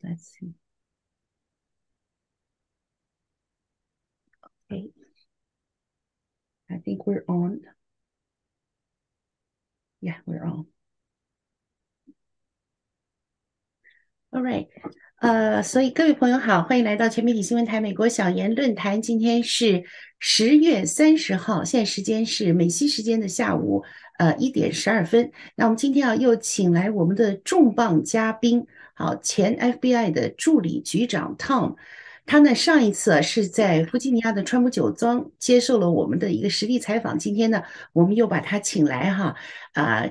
let's see. Okay. I think we're on. Yeah, we're on. All right. 所以各位朋友好，欢迎来到全媒体新闻台美国晓言论坛。今天是10月30号，现在时间是美西时间的下午1点12分。那我们今天又请来我们的重磅嘉宾，好，前 FBI 的助理局长 Tom。他呢上一次是在弗吉尼亚的川普酒庄接受了我们的一个实地采访，今天呢我们又把他请来哈，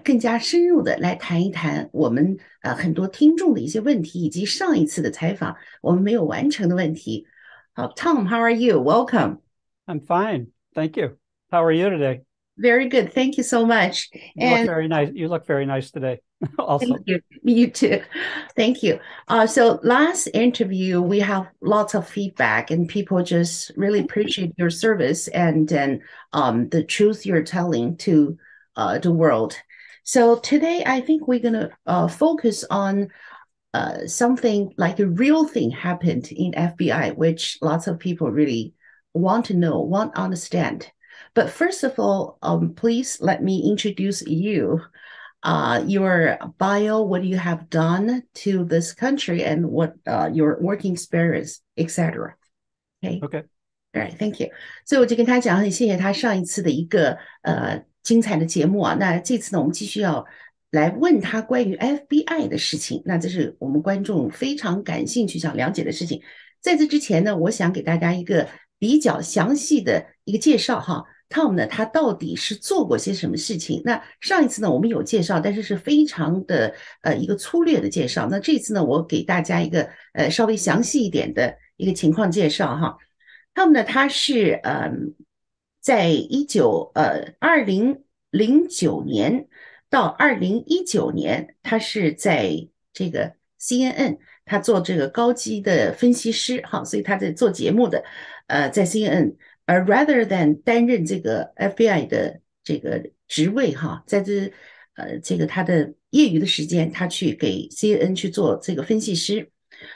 更加深入的来谈一谈我们很多听众的一些问题，以及上一次的采访我们没有完成的问题。好 ，Tom, how are you? Welcome. I'm fine, thank you. How are you today? Very good, thank you so much. You look very nice. You look very nice today. Also, thank you. You too. Thank you. So last interview, we have lots of feedback, and people just really appreciate your service and the truth you're telling to the world. So today, I think we're gonna focus on something like a real thing happened in FBI, which lots of people really want to know, want to understand. But first of all, please let me introduce you. Your bio, what you have done to this country, and what your working experience, etc. Okay. okay. All right, thank you. 所以我就跟他讲，很谢谢他上一次的一个精彩的节目啊。那这次呢，我们继续要来问他关于 FBI 的事情。那这是我们观众非常感兴趣、想了解的事情。在这之前呢，我想给大家一个比较详细的一个介绍哈。Tom 呢，他到底是做过些什么事情？那上一次呢，我们有介绍，但是是非常的一个粗略的介绍。那这次呢，我给大家一个稍微详细一点的一个情况介绍哈。Tom 呢，他是在2009年到2019年，他是在这个 CNN， 他做这个高级的分析师哈，所以他在做节目的在 CNN。rather than 担任这个 FBI 的这个职位哈，在这个他的业余的时间，他去给 CNN 去做这个分析师。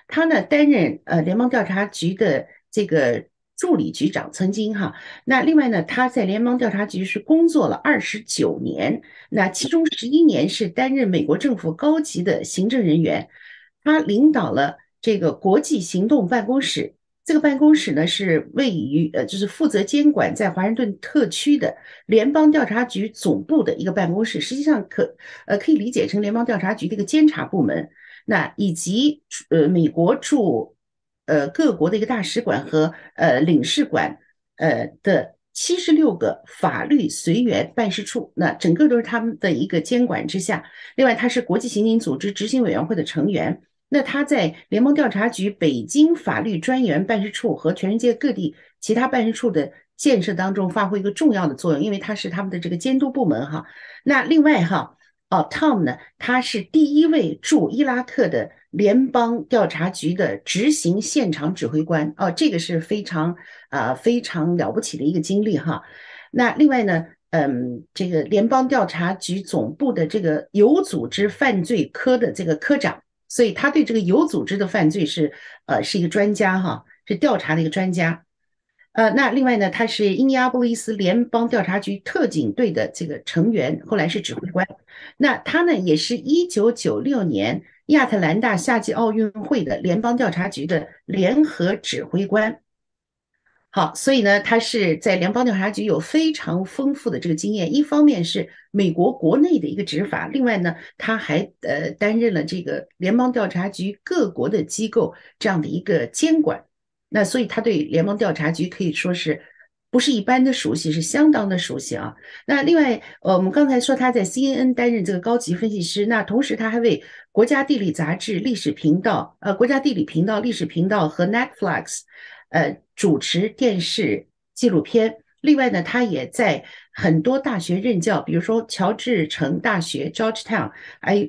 他呢担任联邦调查局的这个助理局长，曾经哈。那另外呢，他在联邦调查局是工作了29年，那其中11年是担任美国政府高级的行政人员。他领导了这个国际行动办公室。这个办公室呢是位于就是负责监管在华盛顿特区的联邦调查局总部的一个办公室，实际上可以理解成联邦调查局的一个监察部门。那以及美国驻各国的一个大使馆和领事馆的76个法律随员办事处，那整个都是他们的一个监管之下。另外，他是国际刑警组织执行委员会的成员。那他在联邦调查局北京法律专员办事处和全世界各地其他办事处的建设当中发挥一个重要的作用，因为他是他们的这个监督部门哈。那另外哈，Tom 呢，他是第一位驻伊拉克的联邦调查局的执行现场指挥官这个是非常了不起的一个经历哈。那另外呢，这个联邦调查局总部的这个有组织犯罪科的这个科长。所以他对这个有组织的犯罪是一个专家哈，是调查的一个专家。那另外呢，他是印第安波利斯联邦调查局特警队的这个成员，后来是指挥官。那他呢，也是1996年亚特兰大夏季奥运会的联邦调查局的联合指挥官。好，所以呢，他是在联邦调查局有非常丰富的这个经验。一方面是美国国内的一个执法，另外呢，他还担任了这个联邦调查局各国的机构这样的一个监管。那所以他对联邦调查局可以说是不是一般的熟悉，是相当的熟悉啊。那另外，我们刚才说他在 CNN 担任这个高级分析师，那同时他还为国家地理杂志、历史频道、国家地理频道、历史频道和 Netflix。主持电视纪录片。另外呢，他也在很多大学任教，比如说乔治城大学 Georgetown，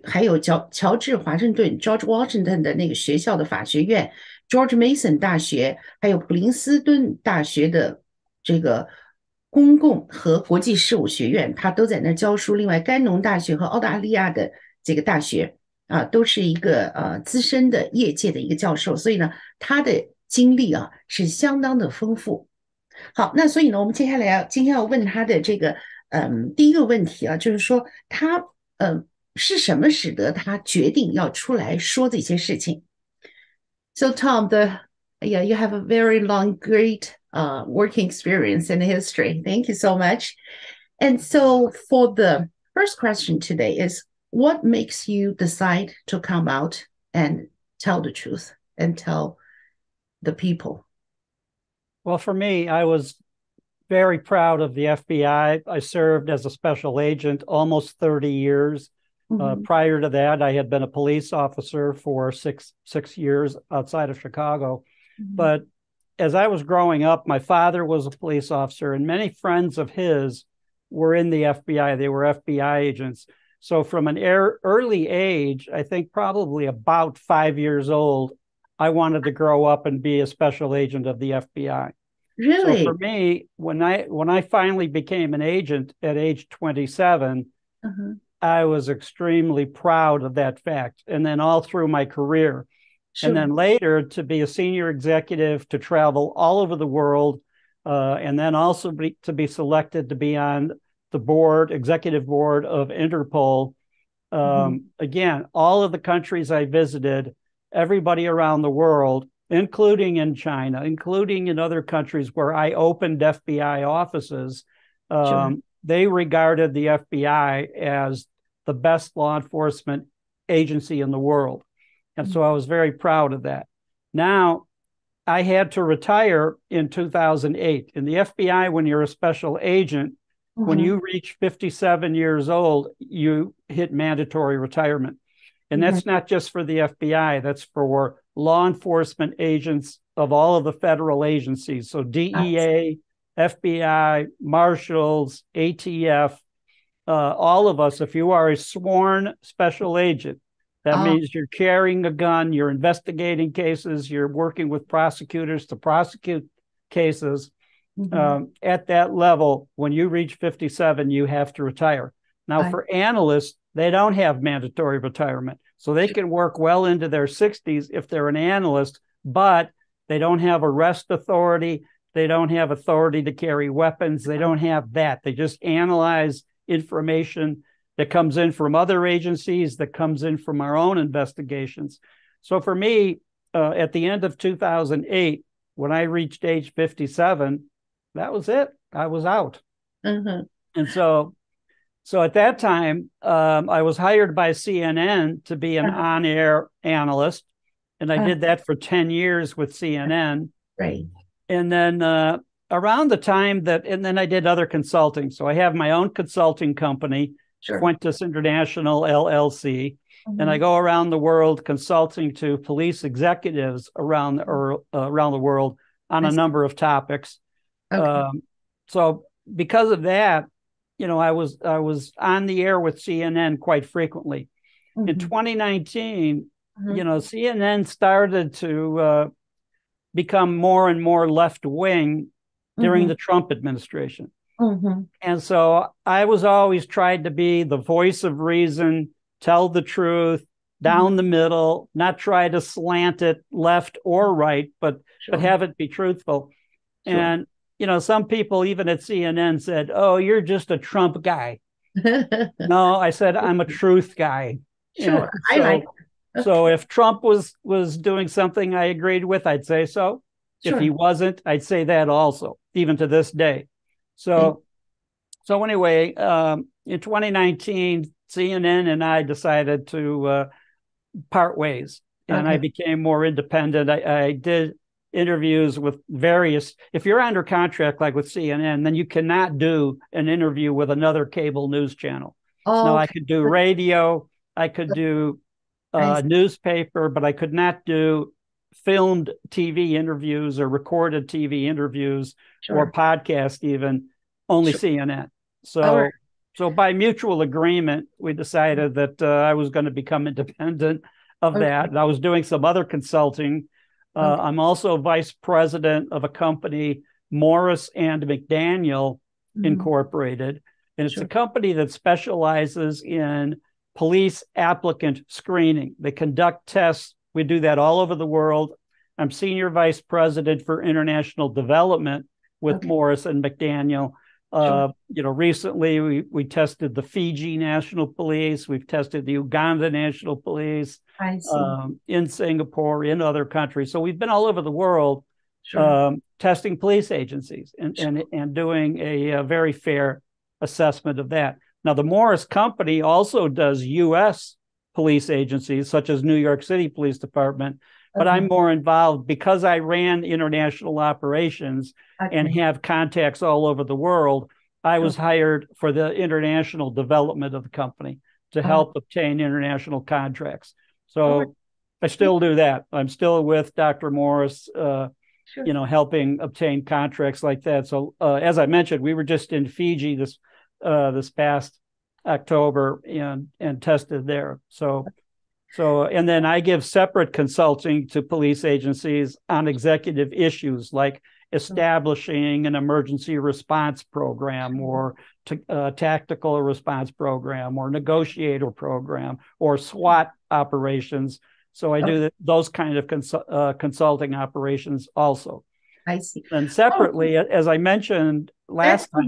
还有乔治华盛顿 George Washington 的那个学校的法学院， George Mason 大学，还有普林斯顿大学的这个公共和国际事务学院，他都在那儿教书。另外，甘农大学和澳大利亚的这个大学都是一个资深的业界的一个教授，所以呢，他的经历是相当的丰富。好，那所以呢，我们接下来今天要问他的这个第一个问题就是说他是什么使得他决定要出来说这些事情？So Tom, you have a very long, great working experience in history. Thank you so much. And so for the first question today is, what makes you decide to come out and tell the truth and tell the people? Well, for me, I was very proud of the FBI. I served as a special agent almost 30 years. Prior to that, I had been a police officer for six years outside of Chicago. But as I was growing up, my father was a police officer, and many friends of his were in the FBI. They were FBI agents. So from an early age, I think probably about 5 years old, I wanted to grow up and be a special agent of the FBI. Really? So for me, when I finally became an agent at age 27, I was extremely proud of that fact. And then all through my career. Sure. And then later to be a senior executive, to travel all over the world, and then also to be selected to be on the executive board of Interpol. Again, all of the countries I visited, everybody around the world, including in China, including in other countries where I opened FBI offices, they regarded the FBI as the best law enforcement agency in the world. And so I was very proud of that. Now, I had to retire in 2008. In the FBI, when you're a special agent, when you reach 57 years old, you hit mandatory retirement. And that's not just for the FBI, that's for law enforcement agents of all of the federal agencies. So DEA, FBI, Marshals, ATF, all of us, if you are a sworn special agent, that means you're carrying a gun, you're investigating cases, you're working with prosecutors to prosecute cases. At that level, when you reach 57, you have to retire. Now, for analysts, they don't have mandatory retirement. So they can work well into their 60s if they're an analyst, but they don't have arrest authority. They don't have authority to carry weapons. They don't have that. They just analyze information that comes in from other agencies, that comes in from our own investigations. So for me, at the end of 2008, when I reached age 57, that was it. I was out. And so at that time, I was hired by CNN to be an on-air analyst, and I did that for 10 years with CNN. Right. And then around the time and then I did other consulting. So I have my own consulting company, Quintus International LLC, and I go around the world consulting to police executives around the world on a number of topics. So because of that, I was on the air with CNN quite frequently. In 2019, CNN started to become more and more left-wing during the Trump administration. And so I was always tried to be the voice of reason, tell the truth, down the middle, not try to slant it left or right, but have it be truthful. And, some people even at CNN said, "Oh, you're just a Trump guy." No, I said, I'm a truth guy. Sure. I like it. So if Trump was doing something I agreed with, I'd say so. If he wasn't, I'd say that also, even to this day. So anyway, in 2019, CNN and I decided to part ways, and I became more independent. I did interviews with if you're under contract, like with CNN, then you cannot do an interview with another cable news channel. Now, I could do radio, I could do newspaper, but I could not do filmed TV interviews or recorded TV interviews or podcast, even only CNN. So by mutual agreement, we decided that I was going to become independent of that. And I was doing some other consulting. I'm also vice president of a company, Morris and McDaniel, Incorporated. And it's a company that specializes in police applicant screening. They conduct tests. We do that all over the world. I'm senior vice president for international development with Morris and McDaniel. Recently we tested the Fiji National Police. We've tested the Uganda National Police in Singapore, in other countries. So we've been all over the world testing police agencies and doing a very fair assessment of that. Now, the Morris Company also does U.S. police agencies, such as New York City Police Department, but I'm more involved because I ran international operations and have contacts all over the world. I was hired for the international development of the company to help obtain international contracts. So I still do that. I'm still with Dr. Morris, helping obtain contracts like that. So as I mentioned, we were just in Fiji this past October and tested there. So and then I give separate consulting to police agencies on executive issues like establishing an emergency response program or tactical response program or negotiator program or SWAT operations. So I do those kind of consulting operations also. I see. And separately, as I mentioned last time.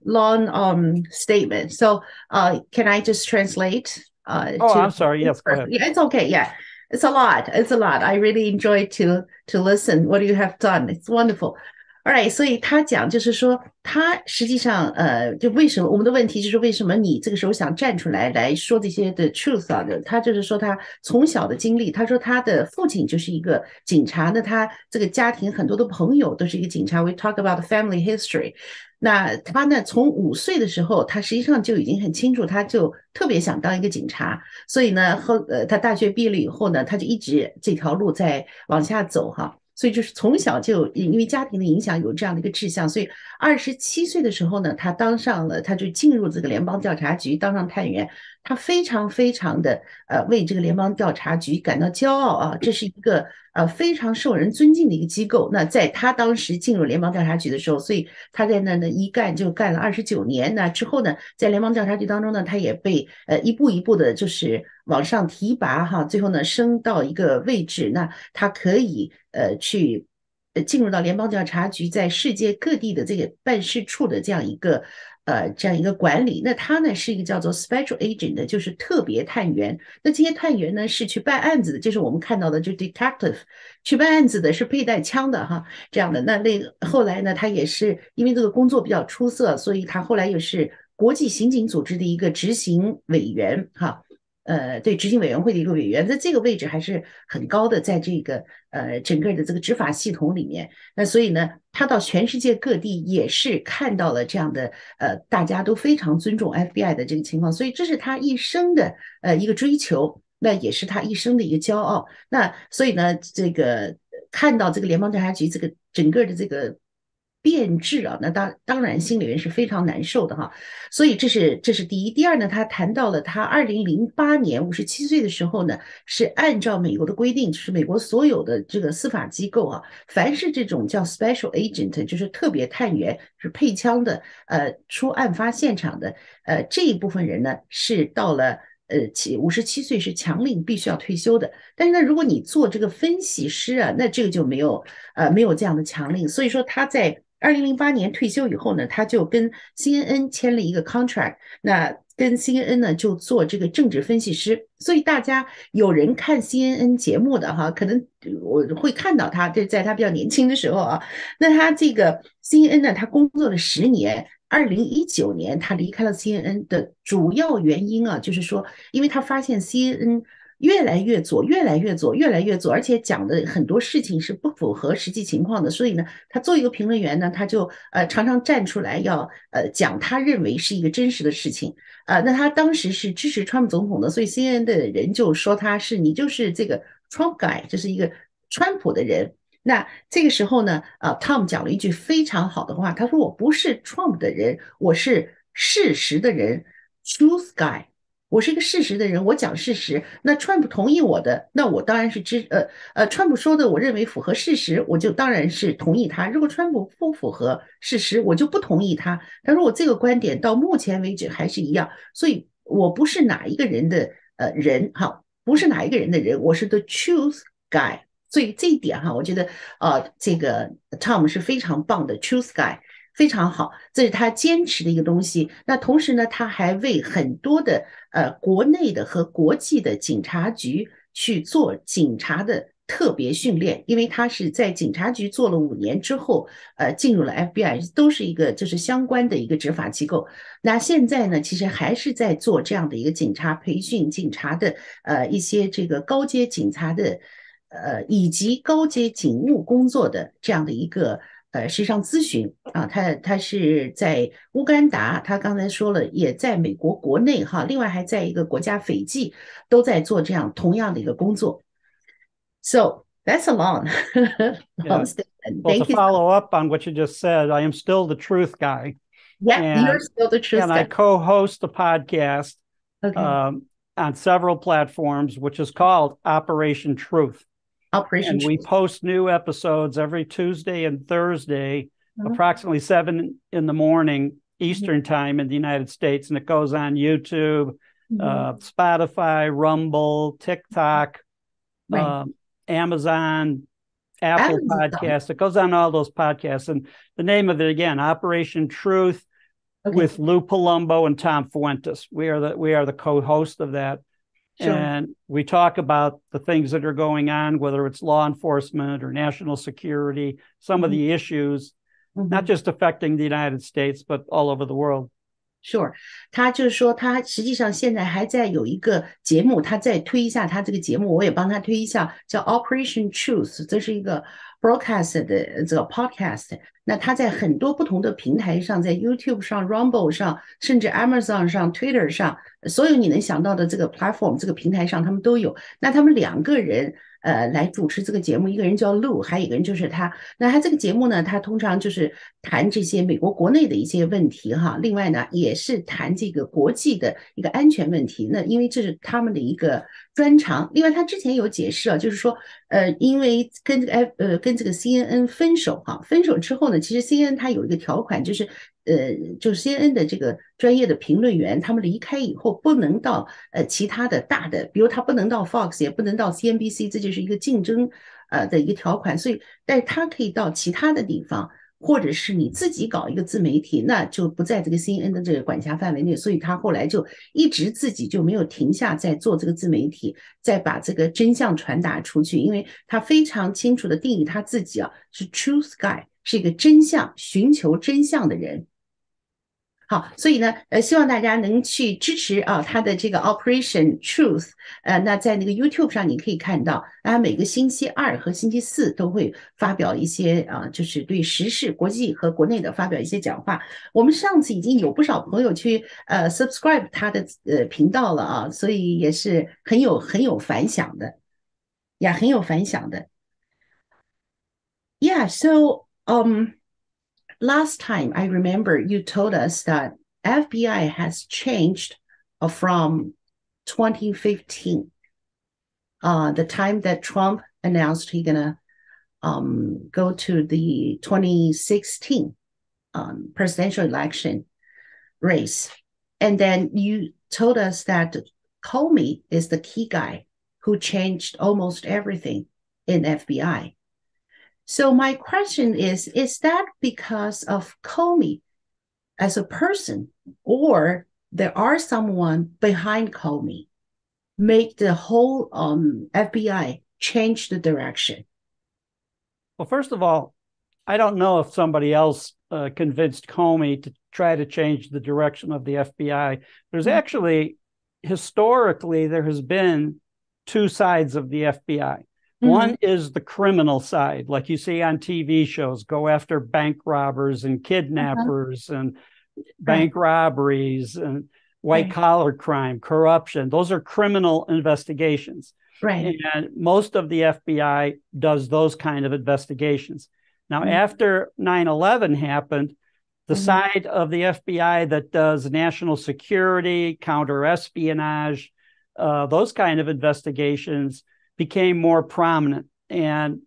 Long statement. So can I just translate? I'm sorry. Yes, go ahead. Yeah, it's okay. Yeah, it's a lot. I really enjoy to listen what you have done. It's wonderful. All right， 所以他讲就是说，他实际上就为什么我们的问题就是为什么你这个时候想站出来说这些的 truth 啊？他就是说他从小的经历，他说他的父亲就是一个警察，那他这个家庭很多的朋友都是一个警察。We talk about the family history。那他呢，从5岁的时候，他实际上就已经很清楚，他就特别想当一个警察。所以呢，他大学毕业了以后呢，他就一直这条路在往下走哈。所以就是从小就因为家庭的影响有这样的一个志向，所以27岁的时候呢，他就进入这个联邦调查局当上探员。他非常非常的为这个联邦调查局感到骄傲啊，这是一个非常受人尊敬的一个机构。那在他当时进入联邦调查局的时候，所以他在那呢一干就干了29年。那之后呢，在联邦调查局当中呢，他也被一步一步的就是往上提拔哈，最后呢升到一个位置，那他可以去进入到联邦调查局在世界各地的这个办事处的这样一个管理。那他呢是一个叫做 special agent 的，就是特别探员。那这些探员呢是去办案子的，就是我们看到的就 detective 去办案子的，是佩戴枪的哈，这样的。那后来呢，他也是因为这个工作比较出色，所以他后来又是国际刑警组织的一个执行委员哈。对，执行委员会的一个委员，在这个位置还是很高的，在这个整个的这个执法系统里面。那所以呢，他到全世界各地也是看到了这样的大家都非常尊重 FBI 的这个情况，所以这是他一生的一个追求，那也是他一生的一个骄傲。那所以呢，这个看到这个联邦调查局这个整个的这个变质啊，那当然心里面是非常难受的哈。所以这是第一。第二呢，他谈到了他2008年57岁的时候呢，是按照美国的规定，就是美国所有的这个司法机构啊，凡是这种叫 special agent， 就是特别探员，是配枪的，出案发现场的，这一部分人呢，是到了57岁是强令必须要退休的。但是呢，如果你做这个分析师啊，那这个就没有这样的强令。所以说他在2008年退休以后呢，他就跟 CNN 签了一个 contract， 那跟 CNN 呢就做这个政治分析师。所以大家有人看 CNN 节目的哈，可能我会看到他，这在他比较年轻的时候啊，那他这个 CNN 呢，他工作了10年。2019年他离开了 CNN 的主要原因啊，就是说，因为他发现 CNN越来越左，而且讲的很多事情是不符合实际情况的，所以呢，他作为一个评论员呢，他就常常站出来要讲他认为是一个真实的事情。那他当时是支持川普总统的，所以 CNN 的人就说你就是这个 Trump guy， 就是一个川普的人。那这个时候呢，Tom 讲了一句非常好的话，他说我不是 Trump 的人，我是事实的人 ，Truth guy。我是一个事实的人，我讲事实。那川普同意我的，那我当然是川普说的，我认为符合事实，我就当然是同意他。如果川普不符合事实，我就不同意他。他说我这个观点到目前为止还是一样，所以我不是哪一个人的人哈，不是哪一个人的人，我是 the truth guy。所以这一点哈，我觉得这个 Tom 是非常棒的 truth guy。非常好，这是他坚持的一个东西。那同时呢，他还为很多的国内的和国际的警察局去做警察的特别训练，因为他是在警察局做了5年之后，进入了 FBI， 都是一个就是相关的一个执法机构。那现在呢，其实还是在做这样的一个警察培训、警察的一些这个高阶警察的以及高阶警务工作的这样的一个。实际上咨询啊，他是在乌干达，他刚才说了，也在美国国内哈，另外还在一个国家斐济都在做这样同样的一个工作。So that's a long, long statement. Well, to Thank you. follow up on what you just said, I am still the truth guy. Yeah, you're still the truth and guy. I co-host a podcast Okay. On several platforms, which is called Operation Truth. Operation And we Truth. post new episodes every Tuesday and Thursday, approximately 7 in the morning Eastern time in the United States. And it goes on YouTube, Spotify, Rumble, TikTok, Amazon, Apple Podcasts. It goes on all those podcasts. And the name of it again, Operation Truth, with Lou Palumbo and Tom Fuentes. We are the co-host of that. Sure. And we talk about the things that are going on, whether it's law enforcement or national security, some of the issues, not just affecting the United States, but all over the world. Sure， 他就是说，他实际上现在还在有一个节目，他再推一下他这个节目，我也帮他推一下，叫 Operation Truth， 这是一个 broadcast 的这个 podcast。那他在很多不同的平台上，在 YouTube 上、Rumble 上，甚至 Amazon 上、Twitter 上，所有你能想到的这个 platform 这个平台上，他们都有。那他们2个人。来主持这个节目，一个人叫 Lou， 还有一个人就是他。那他这个节目呢，他通常就是谈这些美国国内的一些问题哈，另外呢也是谈这个国际的一个安全问题。那因为这是他们的一个专长。另外他之前有解释啊，就是说因为跟这个 CNN 分手哈，分手之后呢，其实 CNN 它有一个条款，就是CNN 的这个专业的评论员，他们离开以后不能到其他的大的，比如他不能到 Fox， 也不能到 CNBC， 这就是一个竞争的一个条款。所以，但是他可以到其他的地方，或者是你自己搞一个自媒体，那就不在这个 CNN 的这个管辖范围内。所以他后来就一直自己就没有停下在做这个自媒体，再把这个真相传达出去，因为他非常清楚的定义他自己啊是 truth guy， 是一个真相寻求真相的人。好，所以呢，希望大家能去支持啊他的这个 Operation Truth， 那在那个 YouTube 上你可以看到，他每个星期2和星期4都会发表一些就是对时事、国际和国内的发表一些讲话。我们上次已经有不少朋友去subscribe 他的频道了啊，所以也是很有反响的，也很有反响的。Yeah, so last time, I remember you told us that FBI has changed from 2015, the time that Trump announced he's gonna go to the 2016 presidential election race. And then you told us that Comey is the key guy who changed almost everything in FBI. So my question is that because of Comey as a person, or there are someone behind Comey make the whole FBI change the direction? Well, first of all, I don't know if somebody else convinced Comey to try to change the direction of the FBI. There's actually, historically, there has been 2 sides of the FBI. One is the criminal side, like you see on TV shows, go after bank robbers and kidnappers and bank robberies and white-collar crime, corruption. Those are criminal investigations. Right. And most of the FBI does those kind of investigations. Now, after 9/11 happened, The side of the FBI that does national security, counter-espionage, those kind of investigations became more prominent. And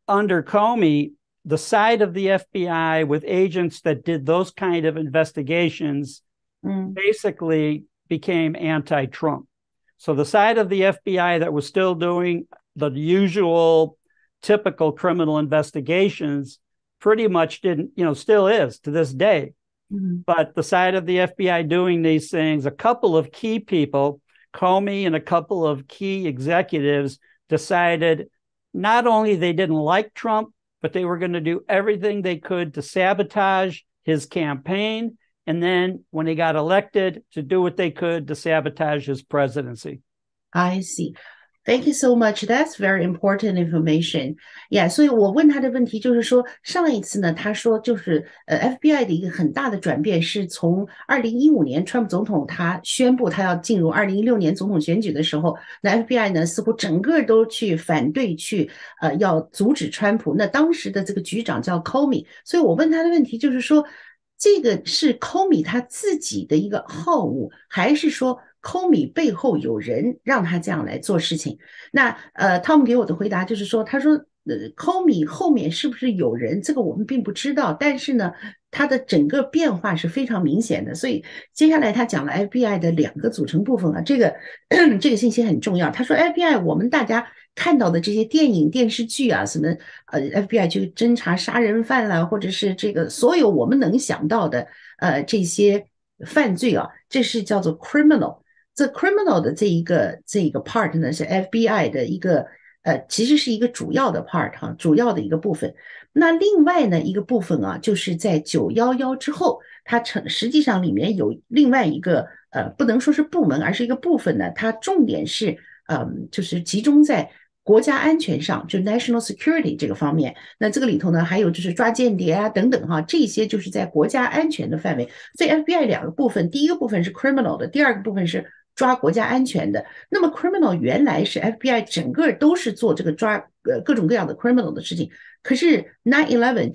under Comey, the side of the FBI with agents that did those kind of investigations basically became anti-Trump. So the side of the FBI that was still doing the usual typical criminal investigations pretty much didn't, still is to this day. But the side of the FBI doing these things, a couple of key people, Comey and a couple of key executives, decided not only they didn't like Trump, but they were going to do everything they could to sabotage his campaign. And then when he got elected, to do what they could to sabotage his presidency. I see. Thank you so much. That's very important information. Yeah, 所以我问他的问题就是说，上一次呢，他说就是FBI 的一个很大的转变是从2015年川普总统他宣布他要进入2016年总统选举的时候，那 FBI 呢似乎整个都去反对去要阻止川普。那当时的这个局长叫 Comey， 所以我问他的问题就是说，这个是 Comey 他自己的一个好恶，还是说Comey 背后有人让他这样来做事情？那Tom 给我的回答就是说，他说Comey 后面是不是有人，这个我们并不知道，但是呢，他的整个变化是非常明显的。所以接下来他讲了 FBI 的2个组成部分啊，这个信息很重要。他说 FBI 我们大家看到的这些电影电视剧啊，什么FBI 去侦查杀人犯啦，或者是这个所有我们能想到的这些犯罪啊，这是叫做 criminal。这 criminal 的这一个 part 呢，是 FBI 的一个其实是一个主要的 part 哈，主要的一个部分。那另外呢一个部分啊，就是在911之后，它实际上里面有另外一个不能说是部门，而是一个部分呢，它重点是就是集中在国家安全上，就 national security 这个方面。那这个里头呢，还有就是抓间谍啊等等哈，这些就是在国家安全的范围。所以 FBI 2个部分，第一个部分是 criminal 的，第2个部分是抓国家安全的。那么 criminal 原来是 FBI 整个都是做这个抓各种各样的 criminal 的事情，可是 9/11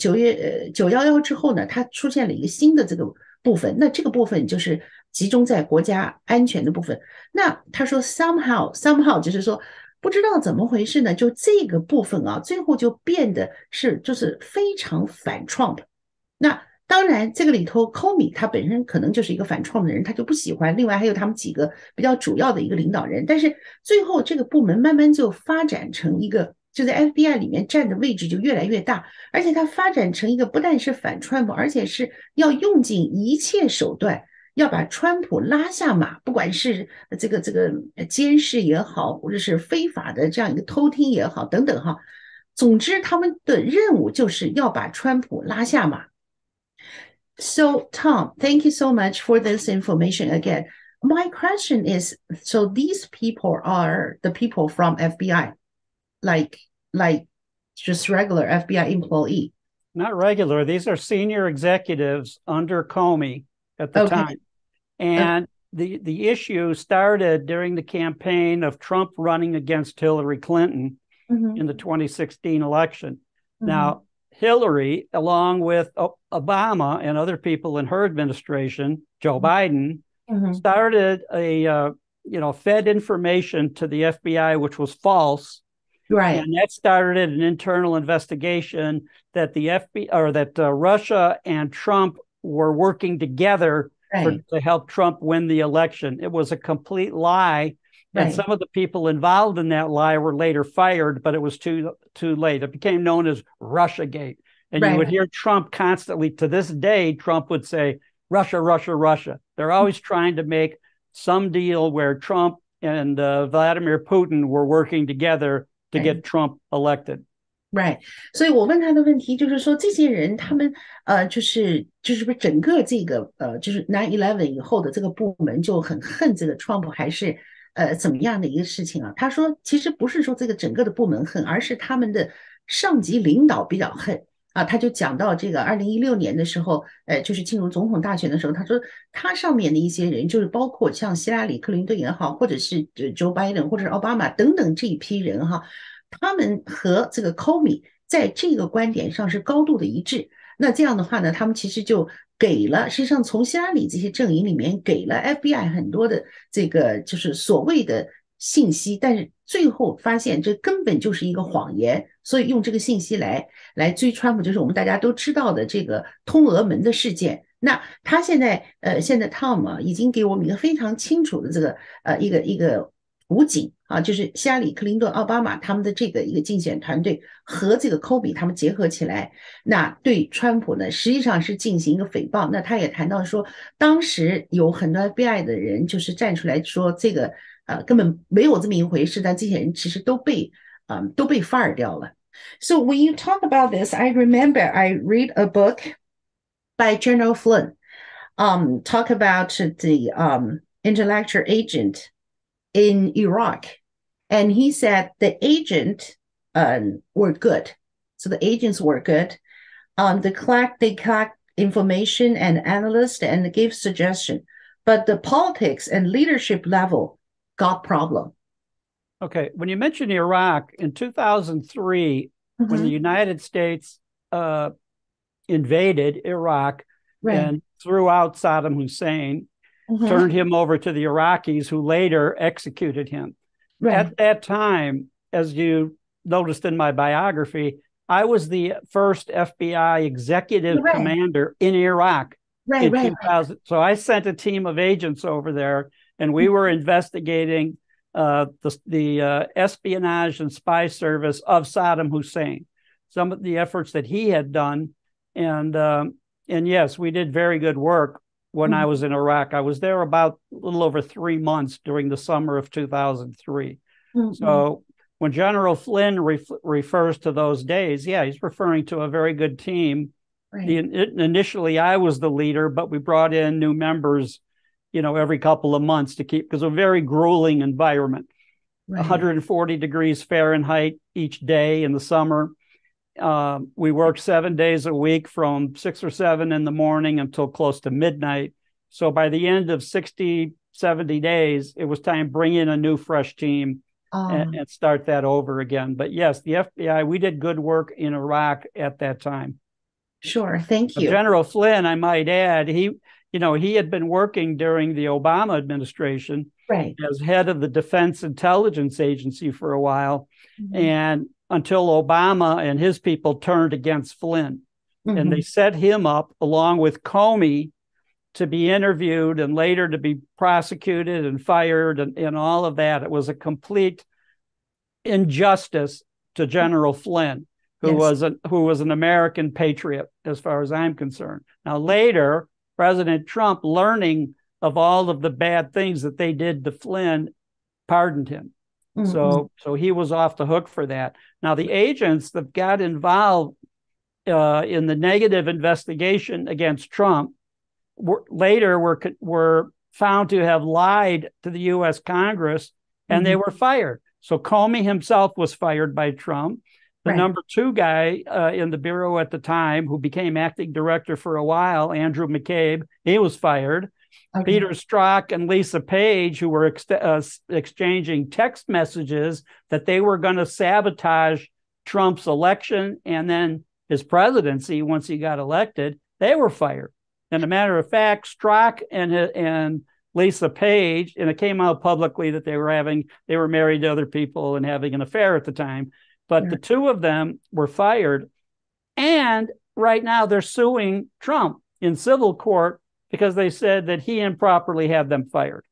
911之后呢，它出现了一个新的这个部分，那这个部分就是集中在国家安全的部分。那他说 somehow 就是说不知道怎么回事呢，就这个部分啊，最后就变得是就是非常反Trump。那当然这个里头 Comey 他本身可能就是一个反Trump的人，他就不喜欢，另外还有他们几个比较主要的一个领导人，但是最后这个部门慢慢就发展成一个就在 FBI 里面占的位置就越来越大，而且它发展成一个不但是反川普，而且是要用尽一切手段要把川普拉下马，不管是这个监视也好，或者是非法的这样一个偷听也好等等哈，总之他们的任务就是要把川普拉下马。So Tom, thank you so much for this information again. My question is, so these people are the people from FBI, like just regular FBI employee? Not regular. These are senior executives under Comey at the time. And the issue started during the campaign of Trump running against Hillary Clinton in the 2016 election. Now, Hillary, along with Obama and other people in her administration, Joe Biden, started fed information to the FBI, which was false. Right. And that started an internal investigation that the FBI or that Russia and Trump were working together to help Trump win the election. It was a complete lie. And some of the people involved in that lie were later fired, but it was too late. It became known as Russiagate. And you would hear Trump constantly, to this day, Trump would say, Russia, Russia, Russia. They're always trying to make some deal where Trump and Vladimir Putin were working together to get Trump elected. Right. 所以我问他的问题就是说，这些人他们就是不是整个这个就是9/11以后的这个部门就很恨这个 Trump 还是怎么样的一个事情啊？他说其实不是说这个整个的部门恨，而是他们的上级领导比较恨啊。他就讲到这个2016年的时候，就是进入总统大选的时候，他说他上面的一些人，就是包括像希拉里、克林顿也好，或者是Joe Biden 或者是奥巴马等等这一批人哈，他们和这个 Comey 在这个观点上是高度的一致。那这样的话呢，他们其实就给了，实际上从希拉里这些阵营里面给了 FBI 很多的这个就是所谓的信息，但是最后发现这根本就是一个谎言，所以用这个信息来追川普，就是我们大家都知道的这个通俄门的事件。那他现在 Tom 啊，已经给我们一个非常清楚的这个一个图景啊，就是希拉里、克林顿、奥巴马他们的这个一个竞选团队和这个科比他们结合起来，那对川普呢实际上是进行一个诽谤。那他也谈到说，当时有很多 FBI 的人就是站出来说这个根本没有这么一回事，但这些人其实都被 fire 掉了。So when you talk about this, I remember I read a book by General Flynn, talk about the intellectual agent in Iraq. And he said the agent were good. So the agents were good. They collect information and analyst and give suggestion. But the politics and leadership level got problem. Okay. When you mention Iraq in 2003, when the United States invaded Iraq and threw out Saddam Hussein, turned him over to the Iraqis, who later executed him. At that time, as you noticed in my biography, I was the first FBI executive commander in Iraq in 2000. So I sent a team of agents over there, and we were investigating the espionage and spy service of Saddam Hussein, some of the efforts that he had done. And yes, we did very good work when I was in Iraq. I was there about a little over 3 months during the summer of 2003. So when General Flynn refers to those days, yeah, he's referring to a very good team. Initially, I was the leader, but we brought in new members, every couple of months to keep, because a very grueling environment, 140 degrees Fahrenheit each day in the summer. We worked 7 days a week from 6 or 7 in the morning until close to midnight. So by the end of 60, 70 days, it was time to bring in a new, fresh team and start that over again. But yes, the FBI, we did good work in Iraq at that time. Sure. Thank you. General Flynn, I might add, he had been working during the Obama administration as head of the Defense Intelligence Agency for a while. And until Obama and his people turned against Flynn. And they set him up along with Comey to be interviewed and later to be prosecuted and fired and all of that. It was a complete injustice to General Flynn, who was an American patriot, as far as I'm concerned. Now, later, President Trump, learning of all of the bad things that they did to Flynn, pardoned him. So he was off the hook for that. Now, the agents that got involved in the negative investigation against Trump were found to have lied to the U.S. Congress, and they were fired. So Comey himself was fired by Trump. The number 2 guy in the Bureau at the time, who became acting director for a while, Andrew McCabe, he was fired. Peter Strzok and Lisa Page, who were exchanging text messages that they were going to sabotage Trump's election and then his presidency once he got elected, they were fired. And a matter of fact, Strzok and Lisa Page, and it came out publicly that they were married to other people and having an affair at the time, but the 2 of them were fired. And right now they're suing Trump in civil court because they said that he improperly had them fired,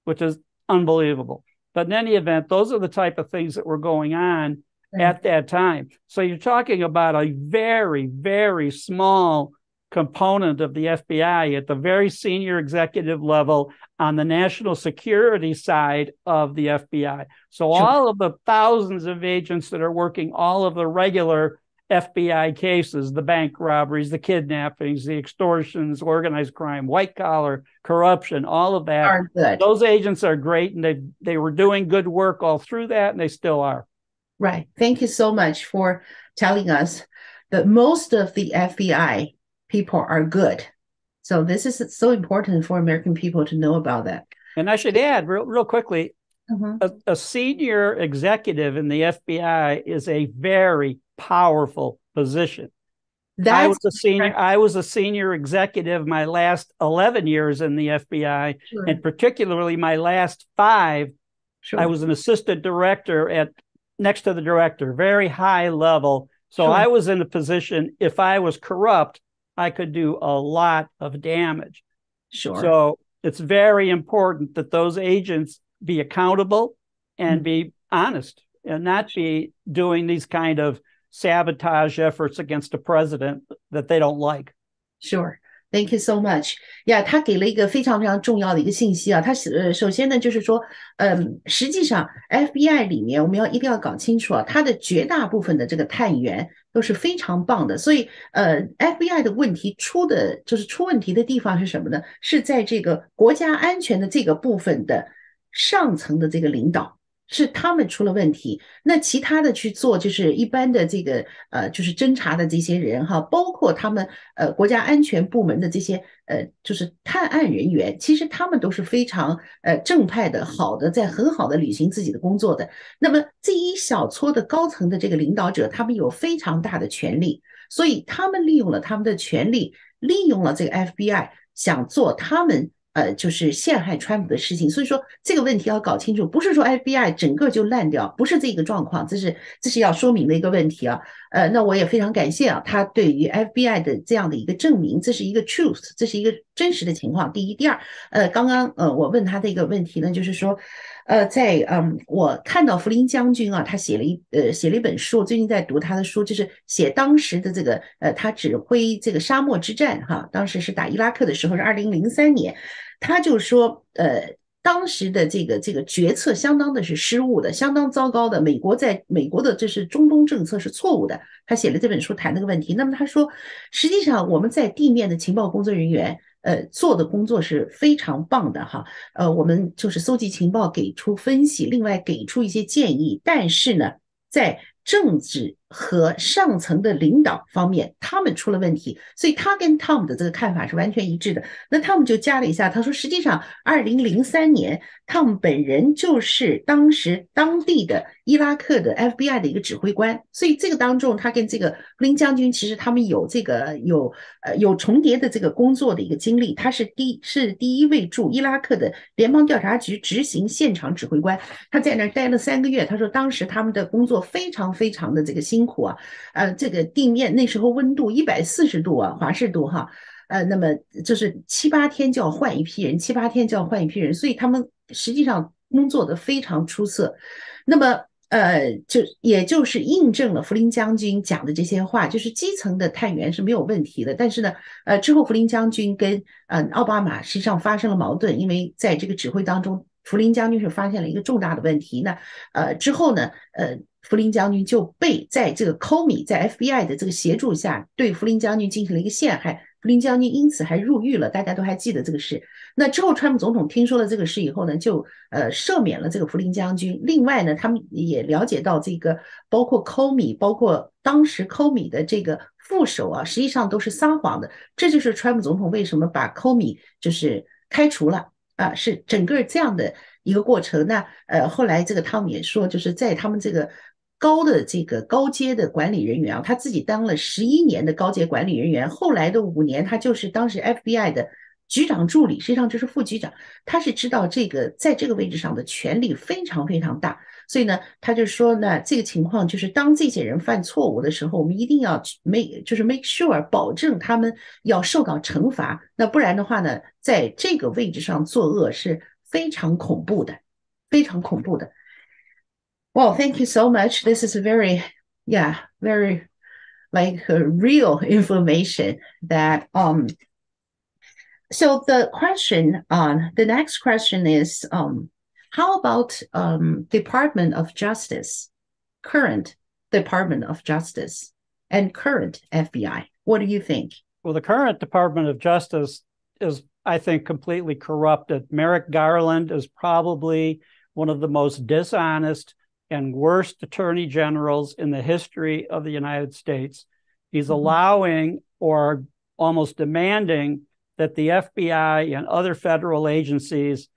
which is unbelievable. But in any event, those are the type of things that were going on at that time. So you're talking about a very, very small component of the FBI at the very senior executive level on the national security side of the FBI. So all of the thousands of agents that are working all of the regular FBI cases, the bank robberies, the kidnappings, the extortions, organized crime, white collar corruption, all of that. Are good. Those agents are great, and they were doing good work all through that, and they still are. Right. Thank you so much for telling us that most of the FBI people are good. So this is so important for American people to know about that. And I should add real quickly, a senior executive in the FBI is a very powerful position. That's I was a senior executive my last 11 years in the FBI, sure. and particularly my last 5. Sure. I was an assistant director next to the director, very high level. So sure. I was in a position, if I was corrupt, I could do a lot of damage. Sure. So it's very important that those agents be accountable and be honest and not be doing these kind of sabotage efforts against a president that they don't like. Sure. Thank you so much. Yeah, 他给了一个非常非常重要的一个信息啊。他首先呢，就是说，实际上 FBI 里面我们一定要搞清楚啊，它的绝大部分的这个探员都是非常棒的。所以FBI 的问题出问题的地方是什么呢？是在这个国家安全的这个部分的上层的这个领导。是他们出了问题，那其他的去做就是一般的这个就是侦查的这些人哈，包括他们国家安全部门的这些就是探案人员，其实他们都是非常正派的、好的，在很好的履行自己的工作的。那么这一小撮的高层的这个领导者，他们有非常大的权力，所以他们利用了他们的权力，利用了这个 FBI 想做他们。就是陷害川普的事情，所以说这个问题要搞清楚，不是说 FBI 整个就烂掉，不是这个状况，这是要说明的一个问题啊。那我也非常感谢啊，他对于 FBI 的这样的一个证明，这是一个 truth， 这是一个真实的情况。第一，第二，刚刚我问他的一个问题呢，就是说，我看到福林将军啊，他写了一本书，我最近在读他的书，就是写当时的这个他指挥这个沙漠之战哈，当时是打伊拉克的时候是2003年。他就说，当时的这个决策相当的是失误的，相当糟糕的。美国的这是中东政策是错误的。他写了这本书谈这个问题。那么他说，实际上我们在地面的情报工作人员，做的工作是非常棒的哈。我们就是搜集情报，给出分析，另外给出一些建议。但是呢，在政治和上层的领导方面，他们出了问题，所以他跟 Tom 的这个看法是完全一致的。那 Tom 就加了一下，他说，实际上2003年 Tom 本人就是当时当地的伊拉克的 FBI 的一个指挥官，所以这个当中他跟这个布林将军其实他们有重叠的这个工作的一个经历。他是第一位驻伊拉克的联邦调查局执行现场指挥官，他在那儿待了3个月。他说当时他们的工作非常非常的这个辛苦啊，这个地面那时候温度140度啊，华氏度哈，那么就是7、8天就要换一批人，所以他们实际上工作的非常出色。那么也就是印证了福林将军讲的这些话，就是基层的探员是没有问题的。但是呢，之后福林将军跟奥巴马实际上发生了矛盾，因为在这个指挥当中，福林将军是发现了一个重大的问题。那之后呢，福林将军就被在这个 Comey 在 FBI 的这个协助下，对福林将军进行了一个陷害。福林将军因此还入狱了，大家都还记得这个事。那之后川普总统听说了这个事以后呢，就赦免了这个福林将军。另外呢，他们也了解到这个包括 Comey， 包括当时 Comey 的这个副手啊，实际上都是撒谎的。这就是川普总统为什么把 Comey 就是开除了啊，是整个这样的一个过程。那后来这个汤姆也说，就是在他们这个高阶的管理人员啊，他自己当了11年的高阶管理人员，后来的5年他就是当时 FBI 的局长助理，实际上就是副局长。他是知道在这个位置上的权力非常非常大，所以呢，他就说呢，这个情况就是当这些人犯错误的时候，我们一定要make sure 保证他们要受到惩罚。那不然的话呢，在这个位置上作恶是非常恐怖的，非常恐怖的。Well, thank you so much. This is very like real information that so the next question is how about Department of Justice, current Department of Justice and current FBI? What do you think? Well, the current Department of Justice is, I think, completely corrupted. Merrick Garland is probably one of the most dishonest and worst attorney generals in the history of the United States. He's allowing or almost demanding that the FBI and other federal agencies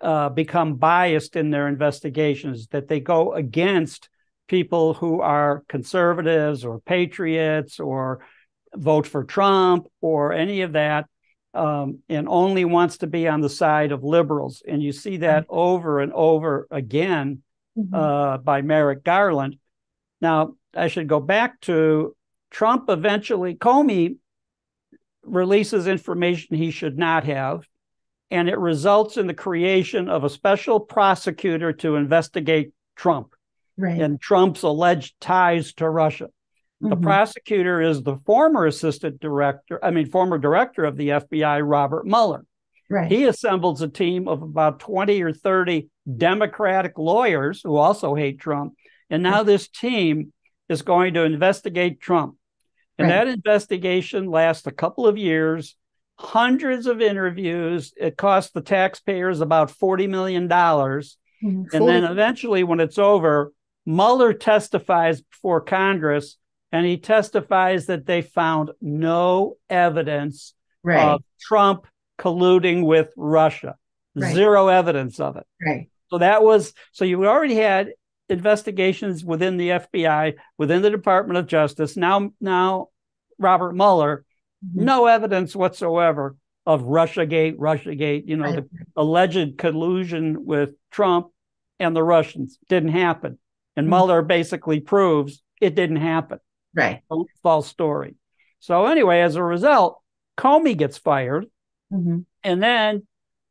become biased in their investigations, that they go against people who are conservatives or patriots or vote for Trump or any of that, and only wants to be on the side of liberals. And you see that over and over again by Merrick Garland. Now, I should go back to Trump. Eventually, Comey releases information he should not have, and it results in the creation of a special prosecutor to investigate Trump and Trump's alleged ties to Russia. The prosecutor is the former former director of the FBI, Robert Mueller. He assembles a team of about 20 or 30 Democratic lawyers who also hate Trump. And now this team is going to investigate Trump. And that investigation lasts a couple of years, hundreds of interviews. It costs the taxpayers about $40 million. And then eventually, when it's over, Mueller testifies before Congress, and he testifies that they found no evidence of Trump colluding with Russia. Zero evidence of it. So you already had investigations within the FBI, within the Department of Justice. Now Robert Mueller, no evidence whatsoever of Russiagate, the alleged collusion with Trump and the Russians. Didn't happen. And Mueller basically proves it didn't happen. False story. So anyway, as a result, Comey gets fired. And then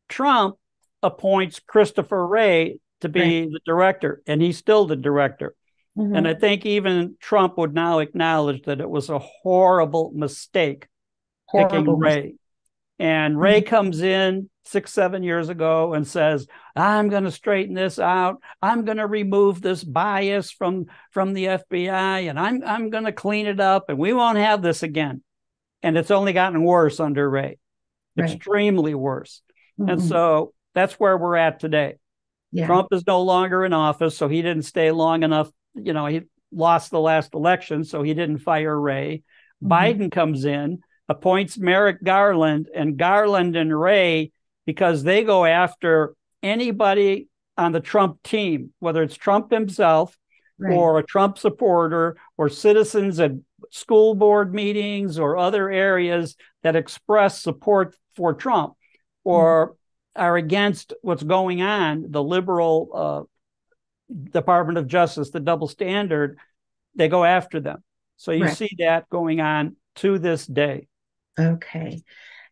Trump appoints Christopher Wray to be the director, and he's still the director. And I think even Trump would now acknowledge that it was a horrible mistake picking Wray. And Wray comes in 6-7 years ago and says, I'm going to straighten this out. I'm going to remove this bias from the FBI, and I'm going to clean it up, and we won't have this again. And it's only gotten worse under Wray, extremely worse. And so that's where we're at today. Trump is no longer in office, so he didn't stay long enough. He lost the last election, so he didn't fire Wray. Biden comes in, appoints Merrick Garland, and Garland and Wray, because they go after anybody on the Trump team, whether it's Trump himself or a Trump supporter or citizens at school board meetings or other areas that express support for Trump or are against what's going on, the liberal Department of Justice, the double standard, they go after them. So you see that going on to this day.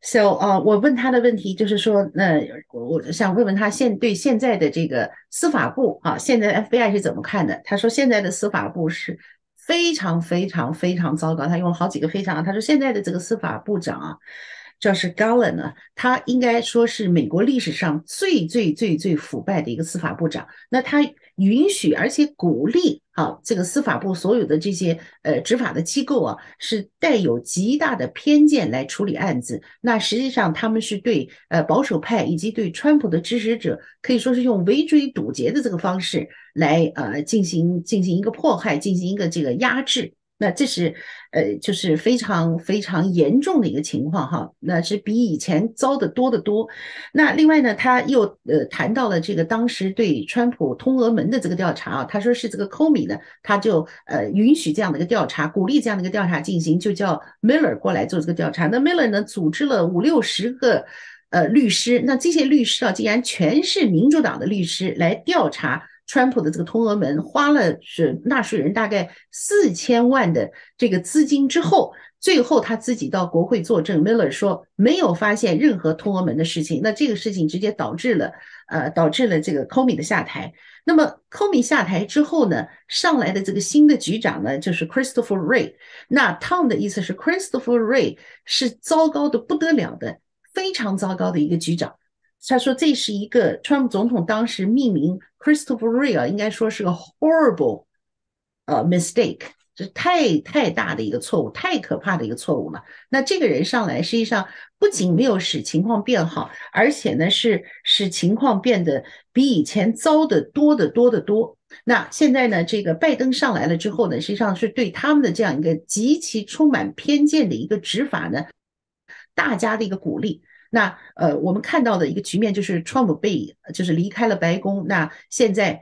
So 我问他的问题就是说，我想问问他对现在的这个司法部现在 FBI 是怎么看的？他说现在的司法部是非常非常非常糟糕，他用了好几个非常，他说现在的这个司法部长就是 Garland 呢，他应该说是美国历史上最最最最腐败的一个司法部长。那他允许而且鼓励这个司法部所有的这些执法的机构是带有极大的偏见来处理案子。那实际上他们是对保守派以及对川普的支持者，可以说是用围追堵截的这个方式来进行一个迫害，进行一个这个压制。那这是就是非常非常严重的一个情况那是比以前糟得多得多。那另外呢，他又谈到了这个当时对川普通俄门的这个调查他说是这个 Comey 呢，他就允许这样的一个调查，鼓励这样的一个调查进行，就叫 Miller 过来做这个调查。那 Miller 呢，组织了50-60个律师，那这些律师竟然全是民主党的律师来调查川普的这个通俄门，花了是纳税人大概4000万的这个资金之后，最后他自己到国会作证 ，Miller 说没有发现任何通俄门的事情。那这个事情直接导致了这个 Comey 的下台。那么 Comey 下台之后呢，上来的这个新的局长呢，就是 Christopher Wray。那 Tom 的意思是 Christopher Wray 是糟糕的不得了的，非常糟糕的一个局长。他说这是一个川普总统当时命名 Christopher Wray 应该说是个 horrible mistake， 这太大的一个错误，太可怕的一个错误了。那这个人上来实际上不仅没有使情况变好，而且呢是使情况变得比以前糟得多得多得多。那现在呢，这个拜登上来了之后呢，实际上是对他们的这样一个极其充满偏见的一个执法呢，大家的一个鼓励。那我们看到的一个局面就是川普就是离开了白宫。那现在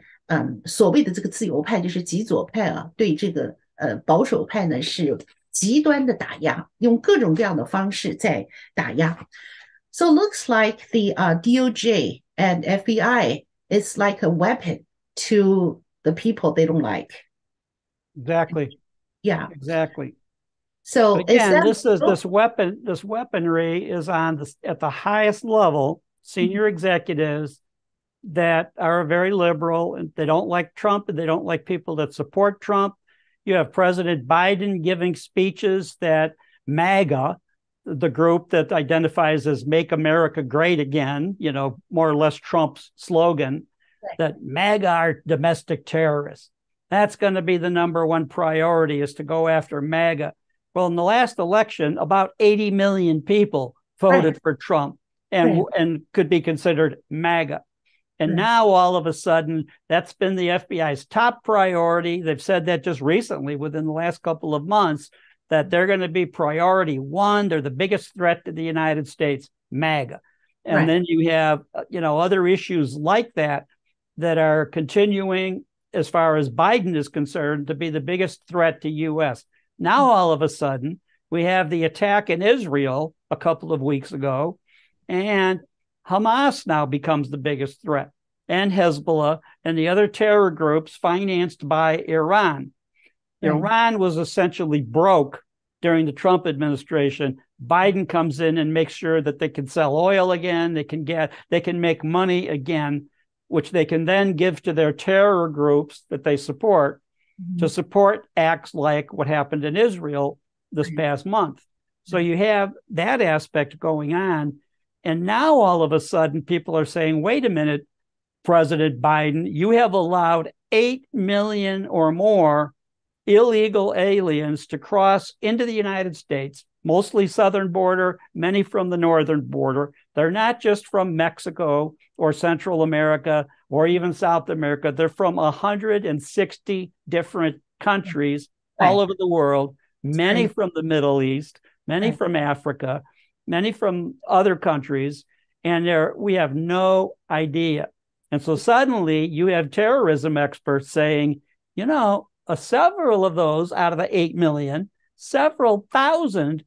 所谓的这个自由派就是极左派对这个保守派呢是极端的打压，用各种各样的方式在打压。So it looks like the DOJ and FBI is like a weapon to the people they don't like. Exactly. Yeah. Exactly. So but again, this weaponry is at the highest level, senior executives that are very liberal and they don't like Trump and they don't like people that support Trump. You have President Biden giving speeches that MAGA, the group that identifies as Make America Great Again, more or less Trump's slogan, right, that MAGA are domestic terrorists. That's going to be the number one priority, is to go after MAGA. Well, in the last election, about 80 million people voted, right, for Trump and could be considered MAGA. And now all of a sudden, that's been the FBI's top priority. They've said that just recently, within the last couple of months, that they're going to be priority one. They're the biggest threat to the United States, MAGA. And then you have, other issues like that are continuing, as far as Biden is concerned, to be the biggest threat to U.S. Now, all of a sudden, we have the attack in Israel a couple of weeks ago, and Hamas now becomes the biggest threat, and Hezbollah and the other terror groups financed by Iran. Right. Iran was essentially broke during the Trump administration. Biden comes in and makes sure that they can sell oil again, they can make money again, which they can then give to their terror groups that they support, to support acts like what happened in Israel this past month. So you have that aspect going on. And now all of a sudden people are saying, wait a minute, President Biden, you have allowed 8 million or more illegal aliens to cross into the United States, mostly southern border, many from the northern border. They're not just from Mexico or Central America or even South America. They're from 160 different countries all over the world, many from the Middle East, many from Africa, many from other countries, and we have no idea. And so suddenly you have terrorism experts saying, several of those out of the 8 million, several thousand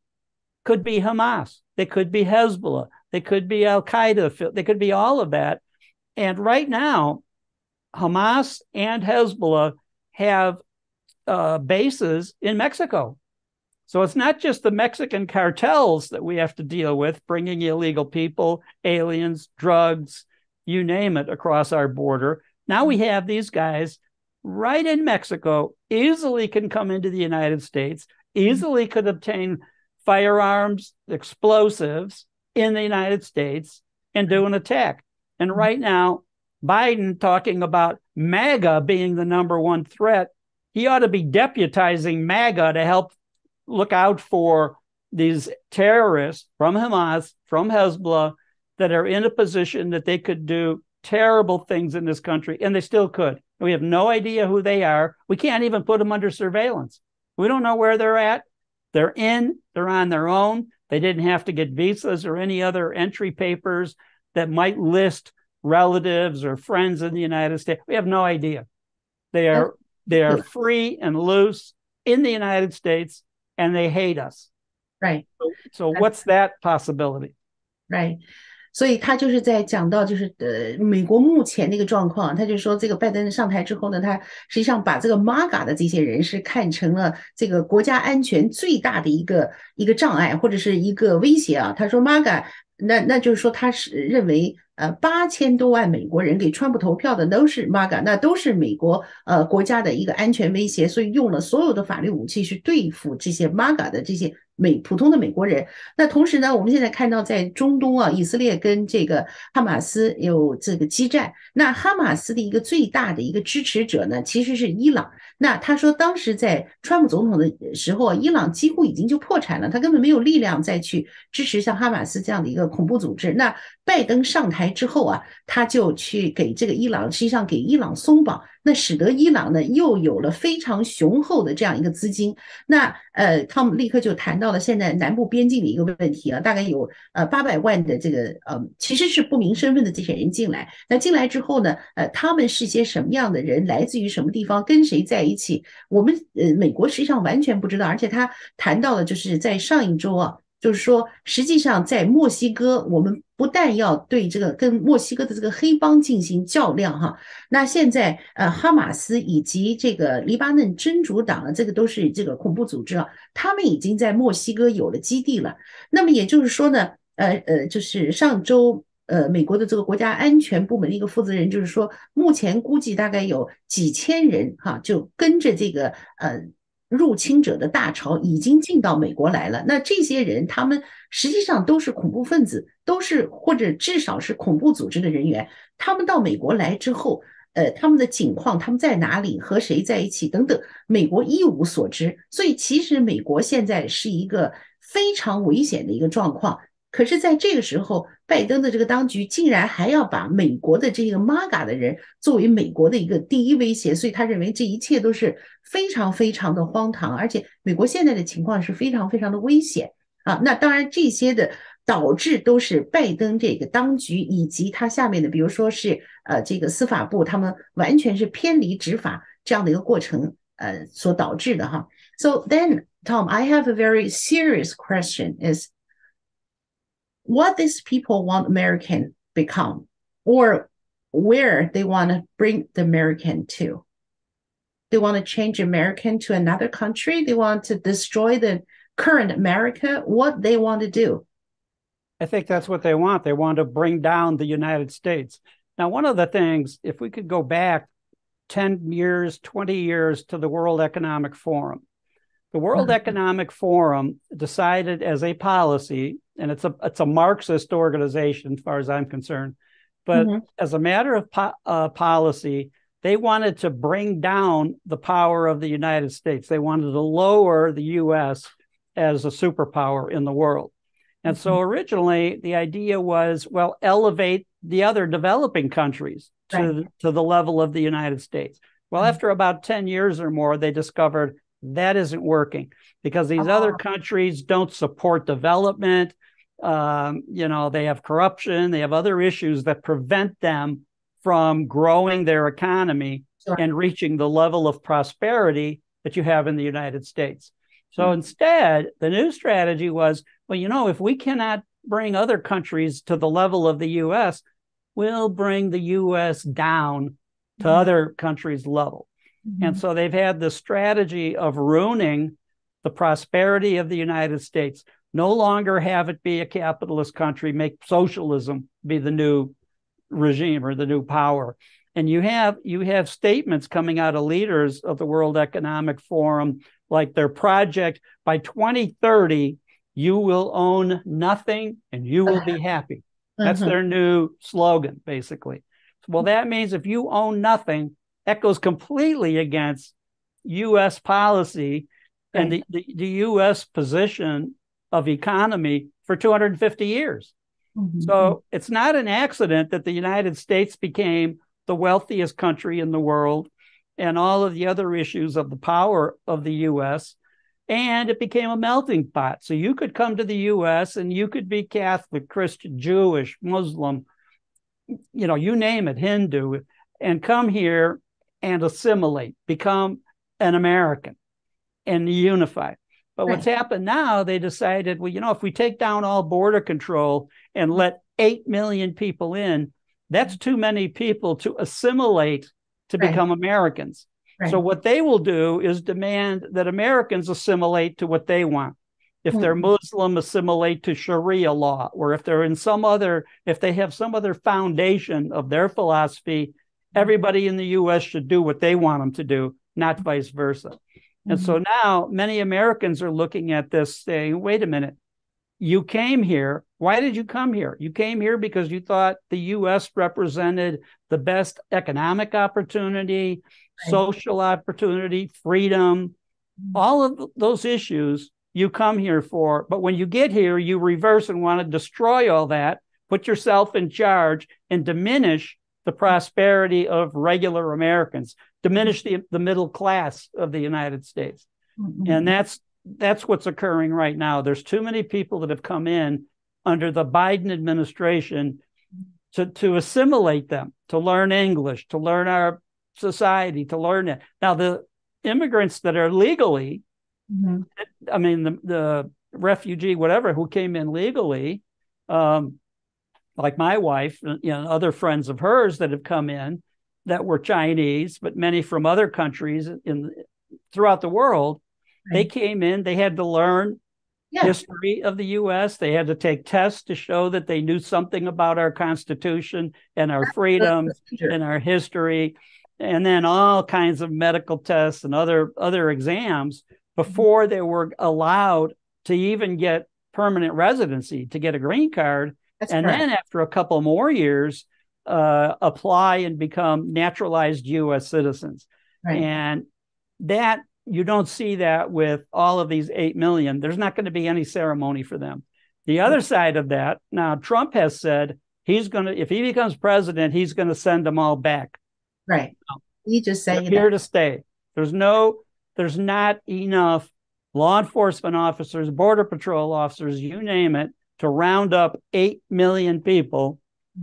could be Hamas. They could be Hezbollah. They could be Al-Qaeda. They could be all of that. And right now, Hamas and Hezbollah have bases in Mexico. So it's not just the Mexican cartels that we have to deal with, bringing illegal people, aliens, drugs, you name it, across our border. Now we have these guys right in Mexico, easily can come into the United States, easily could obtain firearms, explosives in the United States and do an attack. And right now, Biden talking about MAGA being the number one threat, he ought to be deputizing MAGA to help look out for these terrorists from Hamas, from Hezbollah, that are in a position that they could do terrible things in this country, and they still could. We have no idea who they are. We can't even put them under surveillance. We don't know where they're at. They're on their own. They didn't have to get visas or any other entry papers that might list relatives or friends in the United States. We have no idea. They are free and loose in the United States, and they hate us. Right. So what's that possibility? Right. 所以他就是在讲到美国目前的一个状况，他就说这个拜登上台之后呢，他实际上把这个 MAGA 的这些人是看成了这个国家安全最大的一个障碍或者是一个威胁啊。他说 MAGA 那就是说他是认为8000多万美国人给川普投票的都是 MAGA， 那都是美国国家的一个安全威胁，所以用了所有的法律武器去对付这些 MAGA 的这些普通的美国人。那同时呢，我们现在看到在中东啊，以色列跟这个哈马斯有这个激战。那哈马斯的一个最大的一个支持者呢，其实是伊朗。那他说当时在川普总统的时候，伊朗几乎已经就破产了，他根本没有力量再去支持像哈马斯这样的一个恐怖组织。那拜登上台之后啊，他就去给这个伊朗，实际上给伊朗松绑，那使得伊朗呢又有了非常雄厚的这样一个资金。那他们立刻就谈到了现在南部边境的一个问题啊，大概有800万的这个其实是不明身份的这些人进来。那进来之后呢，他们是些什么样的人，来自于什么地方，跟谁在一起，我们美国实际上完全不知道。而且他谈到了就是在上一周啊。就是说，实际上在墨西哥，我们不但要对这个跟墨西哥的这个黑帮进行较量哈，那现在哈马斯以及这个黎巴嫩真主党这个都是这个恐怖组织啊，他们已经在墨西哥有了基地了。那么也就是说呢，就是上周。美国的这个国家安全部门的一个负责人就是说，目前估计大概有几千人哈，就跟着这个入侵者的大潮已经进到美国来了。那这些人，他们实际上都是恐怖分子，都是或者至少是恐怖组织的人员。他们到美国来之后，他们的境况，他们在哪里，和谁在一起等等，美国一无所知。所以，其实美国现在是一个非常危险的一个状况。可是，在这个时候，拜登的这个当局竟然还要把美国的这个 MAGA 的人作为美国的一个第一威胁，所以他认为这一切都是非常非常的荒唐，而且美国现在的情况是非常非常的危险啊。那当然，这些的导致都是拜登这个当局以及他下面的，比如说是这个司法部，他们完全是偏离执法这样的一个过程所导致的哈。So then, Tom, I have a very serious question: Is what these people want American become, or where they want to bring the American to. They want to change American to another country. They want to destroy the current America. What they want to do? I think that's what they want. They want to bring down the United States. Now, one of the things, if we could go back 10 years, 20 years to the World Economic Forum, the World Economic Forum decided as a policy, and it's a Marxist organization as far as I'm concerned, but as a matter of policy, they wanted to bring down the power of the United States. They wanted to lower the U.S. as a superpower in the world. And so originally the idea was, well, elevate the other developing countries to the level of the United States. Well, after about 10 years or more, they discovered that isn't working because these other countries don't support development. They have corruption. They have other issues that prevent them from growing their economy and reaching the level of prosperity that you have in the United States. So instead, the new strategy was, well, if we cannot bring other countries to the level of the U.S., we'll bring the U.S. down to other countries' level. And so they've had the strategy of ruining the prosperity of the United States, no longer have it be a capitalist country, make socialism be the new regime or the new power. And you have statements coming out of leaders of the World Economic Forum, like their project, by 2030, you will own nothing and you will be happy. That's their new slogan, basically. Well, that means if you own nothing, that goes completely against U.S. policy and the U.S. position of economy for 250 years. So it's not an accident that the United States became the wealthiest country in the world and all of the other issues of the power of the U.S., and it became a melting pot. So you could come to the U.S. and you could be Catholic, Christian, Jewish, Muslim, you name it, Hindu, and come here and assimilate, become an American and unify. But what's happened now, they decided, if we take down all border control and let 8 million people in, that's too many people to assimilate to become Americans. So what they will do is demand that Americans assimilate to what they want. If they're Muslim, assimilate to Sharia law, or if they're if they have some other foundation of their philosophy, everybody in the U.S. should do what they want them to do, not vice versa. And so now many Americans are looking at this saying, wait a minute, you came here. Why did you come here? You came here because you thought the U.S. represented the best economic opportunity, social opportunity, freedom, all of those issues you come here for. But when you get here, you reverse and want to destroy all that, put yourself in charge and diminish the prosperity of regular Americans, diminish the middle class of the United States. And that's what's occurring right now. There's too many people that have come in under the Biden administration to assimilate them, to learn English, to learn our society, to learn it. Now, the immigrants that are legally, I mean, the refugee, whatever, who came in legally, like my wife, other friends of hers that have come in that were Chinese, but many from other countries throughout the world, they came in, they had to learn history of the U.S. They had to take tests to show that they knew something about our Constitution and our freedoms and our history, and then all kinds of medical tests and other exams before they were allowed to even get permanent residency, to get a green card. Then after a couple more years, apply and become naturalized U.S. citizens. And that, you don't see that with all of these 8 million. There's not going to be any ceremony for them. The other side of that, now Trump has said if he becomes president, he's going to send them all back. Right. You just say here to stay. There's not enough law enforcement officers, border patrol officers, you name it, to round up 8 million people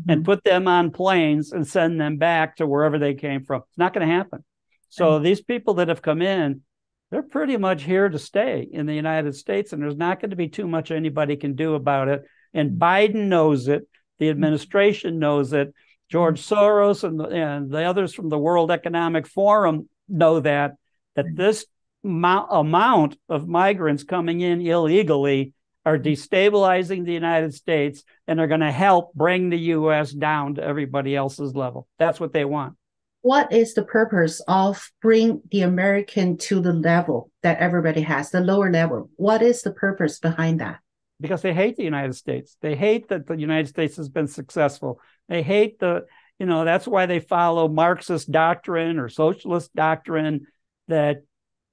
and put them on planes and send them back to wherever they came from. It's not going to happen. So these people that have come in, they're pretty much here to stay in the United States, and there's not going to be too much anybody can do about it. And Biden knows it. The administration knows it. George Soros and the others from the World Economic Forum know that this amount of migrants coming in illegally are destabilizing the United States and are going to help bring the U.S. down to everybody else's level. That's what they want. What is the purpose of bring the American to the level that everybody has, the lower level? What is the purpose behind that? Because they hate the United States. They hate that the United States has been successful. They hate that's why they follow Marxist doctrine or socialist doctrine, that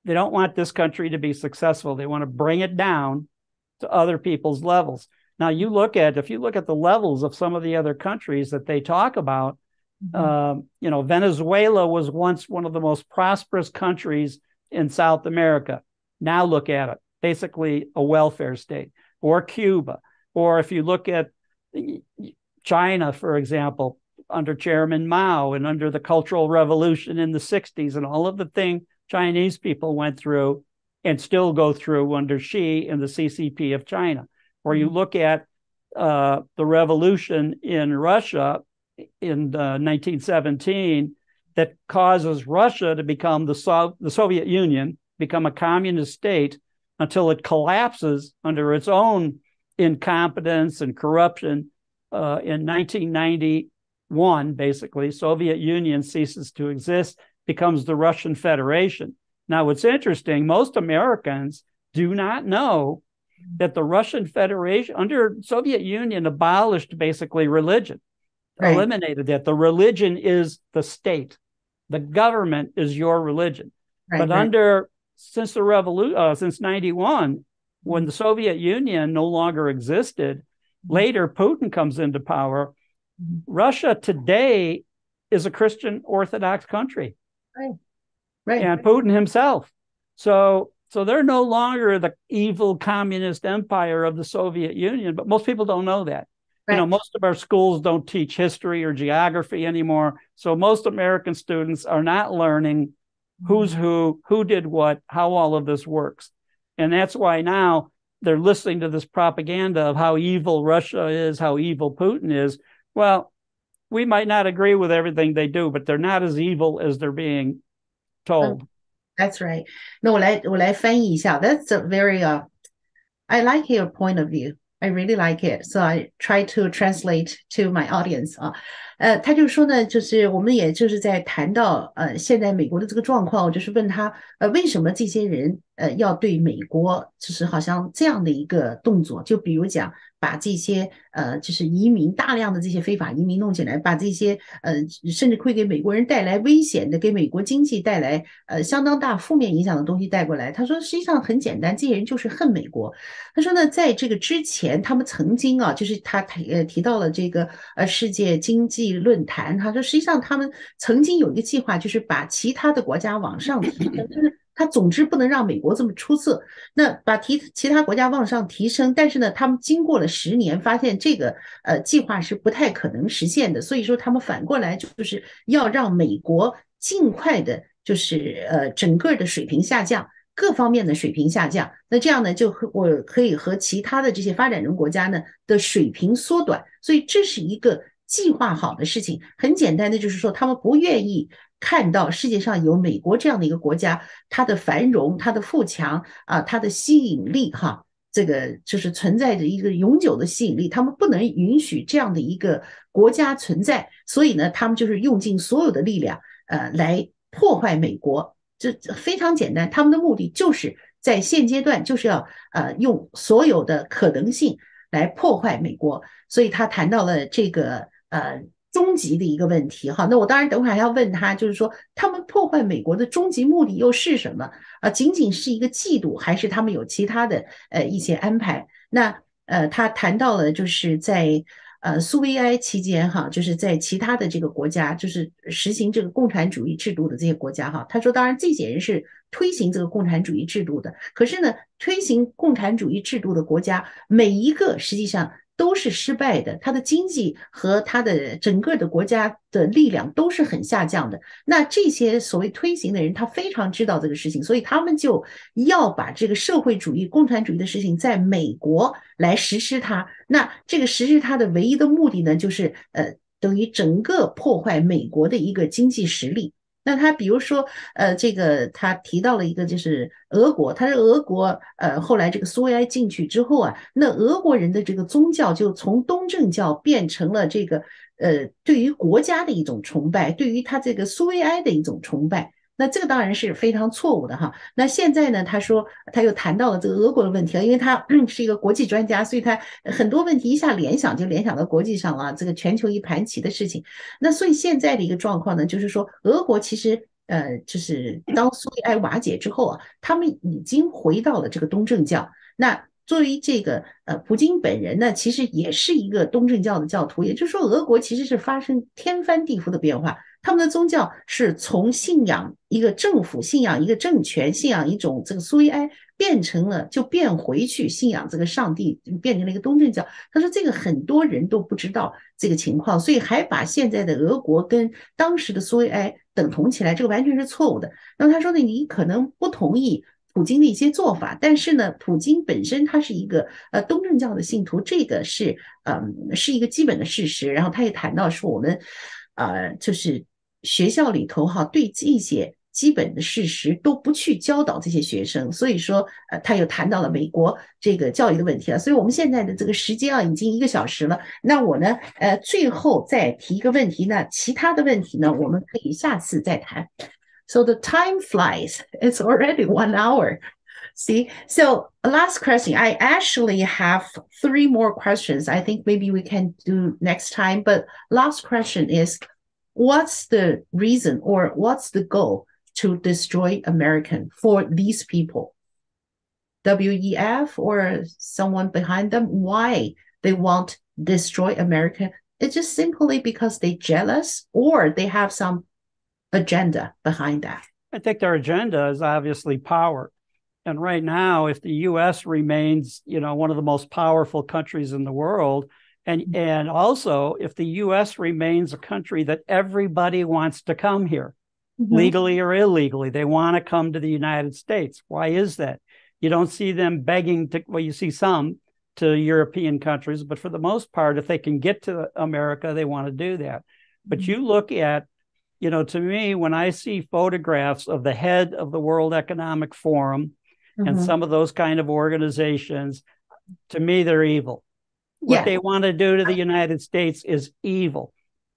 they don't want this country to be successful. They want to bring it down to other people's levels. Now, if you look at the levels of some of the other countries that they talk about, Venezuela was once one of the most prosperous countries in South America. Now look at it, basically a welfare state. Or Cuba, or if you look at China, for example, under Chairman Mao and under the Cultural Revolution in the 60s and all of the things Chinese people went through and still go through under Xi and the CCP of China. Or you look at the revolution in Russia in 1917 that causes Russia to become the Soviet Union, become a communist state, until it collapses under its own incompetence and corruption. In 1991, basically, Soviet Union ceases to exist, becomes the Russian Federation. Now, what's interesting, most Americans do not know that the Russian Federation, under Soviet Union, abolished basically religion, eliminated that. The religion is the state. The government is your religion. But since the revolution, since 91, when the Soviet Union no longer existed, later Putin comes into power. Russia today is a Christian Orthodox country, and Putin himself. So they're no longer the evil communist empire of the Soviet Union. But most people don't know that. Most of our schools don't teach history or geography anymore. So most American students are not learning who's who did what, how all of this works. And that's why now they're listening to this propaganda of how evil Russia is, how evil Putin is. Well, we might not agree with everything they do, but they're not as evil as they're being told. That's right. 那我来翻译一下. That's a very I like your point of view. I really like it. So I try to translate to my audience 他就说呢，就是我们也就是在谈到现在美国的这个状况，我就是问他为什么这些人要对美国就是好像这样的一个动作，就比如讲把这些就是移民大量的这些非法移民弄进来，把这些甚至会给美国人带来危险的，给美国经济带来相当大负面影响的东西带过来。他说实际上很简单，这些人就是恨美国。他说呢，在这个之前，他们曾经啊，就是他提到了这个世界经济论坛，他说实际上他们曾经有一个计划，就是把其他的国家往上提升，就是他总之不能让美国这么出色，那把其他国家往上提升，但是呢，他们经过了10年，发现这个计划是不太可能实现的，所以说他们反过来就是要让美国尽快的，就是整个的水平下降。各方面的水平下降，那这样呢，我可以和其他的这些发展中国家呢的水平缩短，所以这是一个计划好的事情。很简单的就是说，他们不愿意看到世界上有美国这样的一个国家，它的繁荣、它的富强啊、它的吸引力哈，这个就是存在着一个永久的吸引力，他们不能允许这样的一个国家存在，所以呢，他们就是用尽所有的力量，来破坏美国。这非常简单，他们的目的就是在现阶段就是要用所有的可能性来破坏美国，所以他谈到了这个终极的一个问题哈。那我当然等会儿还要问他，就是说他们破坏美国的终极目的又是什么？仅仅是一个嫉妒，还是他们有其他的一些安排？那他谈到了就是在苏维埃期间哈，就是在其他的这个国家，就是实行这个共产主义制度的这些国家哈，他说，当然这些人是推行这个共产主义制度的，可是呢，推行共产主义制度的国家每一个实际上都是失败的，它的经济和它的整个的国家的力量都是很下降的。那这些所谓推行的人，他非常知道这个事情，所以他们就要把这个社会主义、共产主义的事情在美国来实施它。那这个实施它的唯一的目的呢，就是等于整个破坏美国的一个经济实力。那他比如说，这个他提到了一个就是俄国，他是俄国，后来这个苏维埃进去之后啊，那俄国人的这个宗教就从东正教变成了这个对于国家的一种崇拜，对于他这个苏维埃的一种崇拜。那这个当然是非常错误的哈。那现在呢，他说他又谈到了这个俄国的问题了，因为他是一个国际专家，所以他很多问题一下联想就联想到国际上了，这个全球一盘棋的事情。那所以现在的一个状况呢，就是说俄国其实就是当苏维埃瓦解之后啊，他们已经回到了这个东正教。那作为这个普京本人呢，其实也是一个东正教的教徒，也就是说，俄国其实是发生天翻地覆的变化。他们的宗教是从信仰一个政府、信仰一个政权、信仰一种这个苏维埃，变回去信仰这个上帝，变成了一个东正教。他说这个很多人都不知道这个情况，所以还把现在的俄国跟当时的苏维埃等同起来，这个完全是错误的。那么他说呢，你可能不同意普京的一些做法，但是呢，普京本身他是一个东正教的信徒，这个是一个基本的事实。然后他也谈到说，我们就是学校里头哈，对这些基本的事实都不去教导这些学生，所以说他又谈到了美国这个教育的问题了。所以我们现在的这个时间啊，已经1个小时了。那我呢，最后再提一个问题呢，其他的问题呢，我们可以下次再谈。So the time flies. It's already 1 hour. See, so last question. I actually have 3 more questions. I think maybe we can do next time. But last question is, what's the reason or what's the goal to destroy American for these people? WEF or someone behind them? Why they want to destroy America? It's just simply because they're jealous or they have some agenda behind that. I think their agenda is obviously power. And right now, if the U.S. remains, one of the most powerful countries in the world, and also if the U.S. remains a country that everybody wants to come here, legally or illegally, they want to come to the United States. Why is that? You don't see them begging to, well, you see some to European countries, but for the most part, if they can get to America, they want to do that. But you look at, to me, when I see photographs of the head of the World Economic Forum and some of those kind of organizations, to me, they're evil. What they want to do to the United States is evil.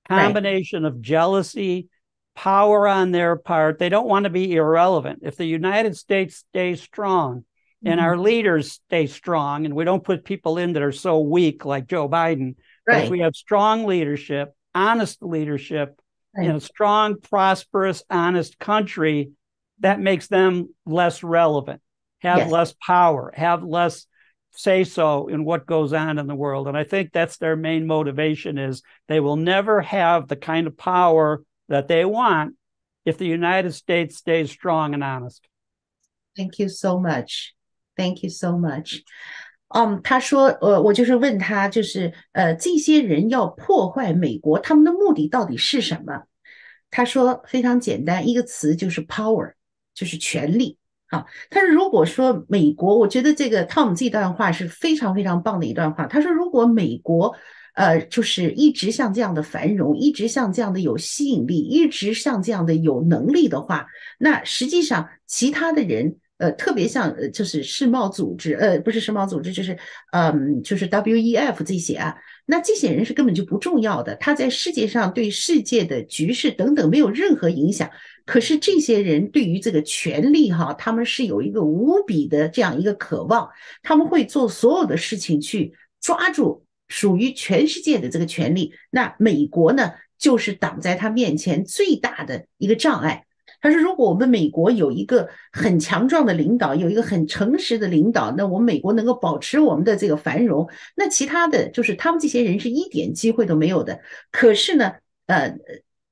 Combination of jealousy, power on their part. They don't want to be irrelevant. If the United States stays strong, and our leaders stay strong, and we don't put people in that are so weak like Joe Biden. But if we have strong leadership, honest leadership, in a strong, prosperous, honest country, that makes them less relevant, have less power, have less say-so in what goes on in the world. And I think that's their main motivation, is they will never have the kind of power that they want if the United States stays strong and honest. Thank you so much. Thank you so much. 他说，我就是问他，就是这些人要破坏美国，他们的目的到底是什么？他说非常简单，一个词就是 power， 就是权力。好，他说如果说美国，我觉得这个 Tom 这段话是非常非常棒的一段话。他说，如果美国就是一直像这样的繁荣，一直像这样的有吸引力，一直像这样的有能力的话，那实际上其他的人。特别像就是世贸组织，不是世贸组织，就是WEF 这些啊，那这些人是根本就不重要的，他在世界上对世界的局势等等没有任何影响。可是这些人对于这个权力哈，他们是有一个无比的这样一个渴望，他们会做所有的事情去抓住属于全世界的这个权力。那美国呢，就是挡在他面前最大的一个障碍。他说，如果我们美国有一个很强壮的领导，有一个很诚实的领导，那我们美国能够保持我们的这个繁荣，那其他的就是他们这些人是一点机会都没有的。可是呢，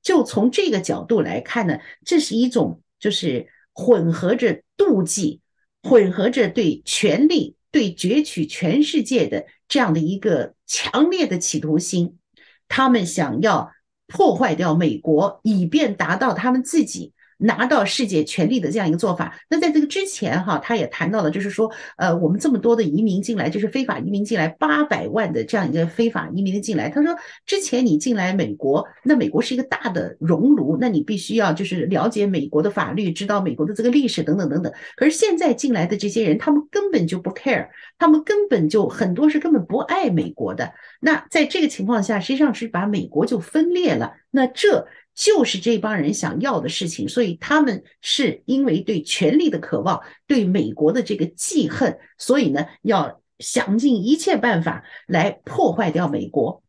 就从这个角度来看呢，这是一种就是混合着妒忌，混合着对权力、对攫取全世界的这样的一个强烈的企图心，他们想要破坏掉美国，以便达到他们自己拿到世界权力的这样一个做法。那在这个之前哈，他也谈到了，就是说，我们这么多的移民进来，就是非法移民进来800万的这样一个非法移民的进来。他说，之前你进来美国，那美国是一个大的熔炉，那你必须要就是了解美国的法律，知道美国的这个历史等等等等。可是现在进来的这些人，他们根本就不 care， 他们根本就很多是根本不爱美国的。那在这个情况下，实际上是把美国就分裂了。那这就是这帮人想要的事情，所以他们是因为对权力的渴望，对美国的这个记恨，所以呢，要想尽一切办法来破坏掉美国。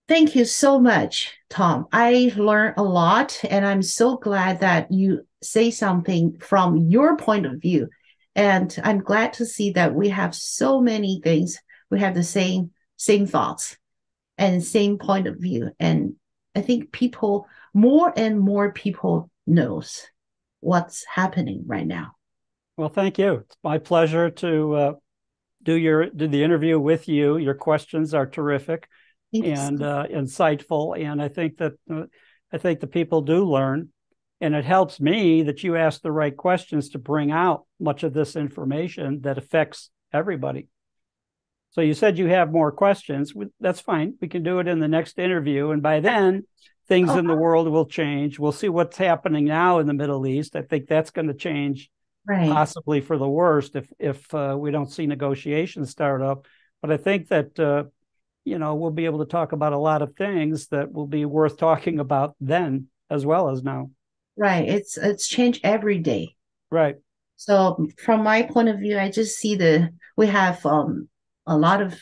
Thank you so much, Tom. I learned a lot, and I'm so glad that you say something from your point of view. And I'm glad to see that we have so many things. We have the same thoughts and same point of view. And I think people, more and more people knows what's happening right now. Well, thank you. It's my pleasure to do the interview with you. Your questions are terrific and insightful, and I think that the people do learn, and it helps me that you ask the right questions to bring out much of this information that affects everybody. So you said you have more questions. That's fine. We can do it in the next interview. And by then, things in the world will change. We'll see what's happening now in the Middle East. I think that's going to change, possibly for the worst, if we don't see negotiations start up. But I think that, we'll be able to talk about a lot of things that will be worth talking about then as well as now. Right. It's changed every day. Right. So from my point of view, I just see we have a lot of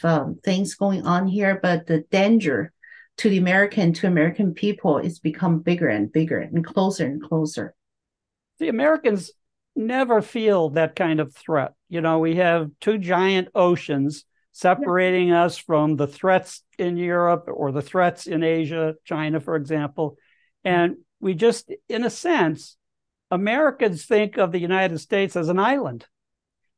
things going on here, but the danger to the American people is become bigger and bigger and closer. The Americans never feel that kind of threat. We have two giant oceans separating us from the threats in Europe or the threats in Asia, China, for example. And we just, in a sense, Americans think of the United States as an island.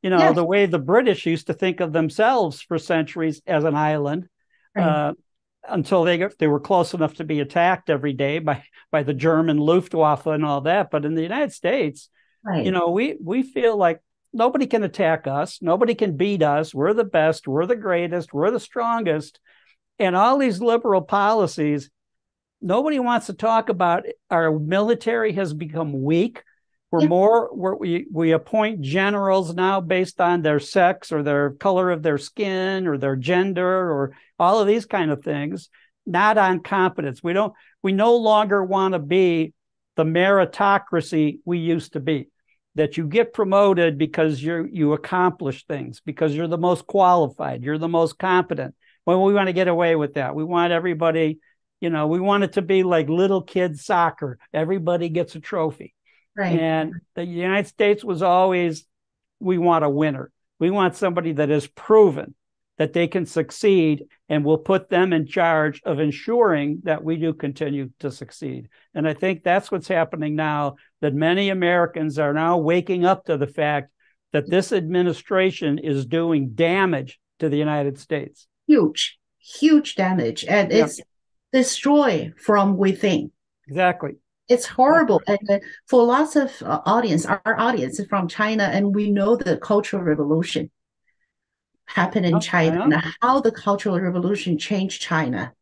The way the British used to think of themselves for centuries as an island, until they were close enough to be attacked every day by the German Luftwaffe and all that. But in the United States, we feel like nobody can attack us. Nobody can beat us. We're the best. We're the greatest. We're the strongest. And all these liberal policies, nobody wants to talk about. Our military has become weak. We appoint generals now based on their sex or their color of their skin or their gender or all of these kind of things, not on competence. We no longer want to be the meritocracy we used to be. that you get promoted because you accomplish things, because you're the most qualified, you're the most competent. Well, we want to get away with that. We want everybody, we want it to be like little kids soccer. Everybody gets a trophy. Right. And the United States was always, we want a winner. We want somebody that has proven that they can succeed, and we'll put them in charge of ensuring that we do continue to succeed. And I think that's what's happening now, that many Americans are now waking up to the fact that this administration is doing damage to the United States. Huge damage. And it's destroy from within. Exactly. It's horrible. And for lots of our audience is from China, and we know the Cultural Revolution happened in China and how the Cultural Revolution changed China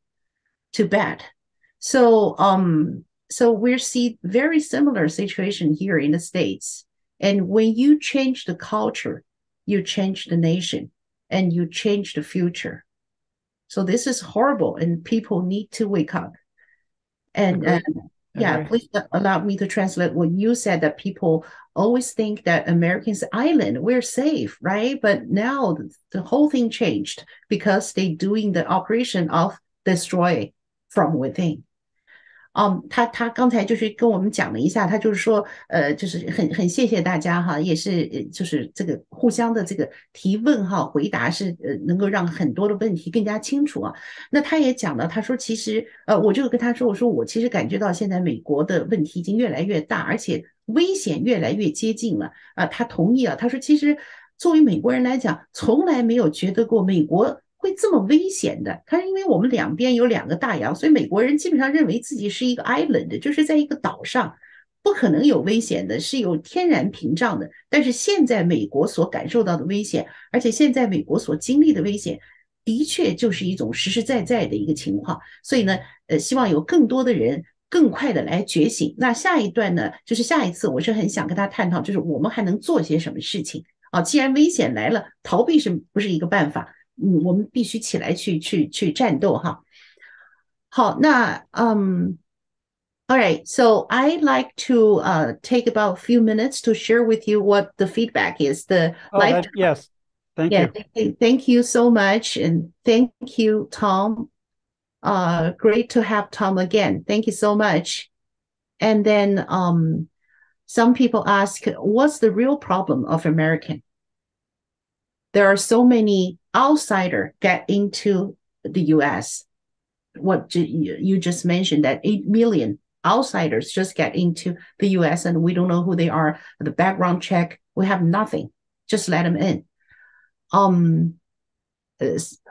to bad. So we see very similar situation here in the States. And when you change the culture, you change the nation and you change the future. So this is horrible, and people need to wake up. And please allow me to translate what you said, that people always think that Americans island, we're safe, right? But now the whole thing changed because they're doing the operation of destroy from within. 他刚才就是跟我们讲了一下，他就是说，就是很谢谢大家哈，也是就是这个互相的这个提问哈，回答是能够让很多的问题更加清楚啊。那他也讲了，他说其实我就跟他说，我其实感觉到现在美国的问题已经越来越大，而且危险越来越接近了啊。他同意了，他说其实作为美国人来讲，从来没有觉得过美国会这么危险的。他说因为我们两边有2个大洋，所以美国人基本上认为自己是一个 island， 就是在一个岛上，不可能有危险的，是有天然屏障的。但是现在美国所感受到的危险，而且现在美国所经历的危险，的确就是一种实实在在的一个情况。所以呢，希望有更多的人更快的来觉醒。那下一段呢，就是下一次我是很想跟他探讨，就是我们还能做些什么事情啊？既然危险来了，逃避是不是一个办法？我们必须起来去战斗哈。好，那all right, so I'd like to take about a few minutes to share with you what the feedback is. Yes, thank you. Thank you so much, and thank you, Tom. Great to have Tom again. Thank you so much. And then some people ask, what's the real problem of American? There are so many outsiders get into the U.S. What you just mentioned, that 8 million outsiders just get into the U.S. and we don't know who they are. The background check, we have nothing. Just let them in.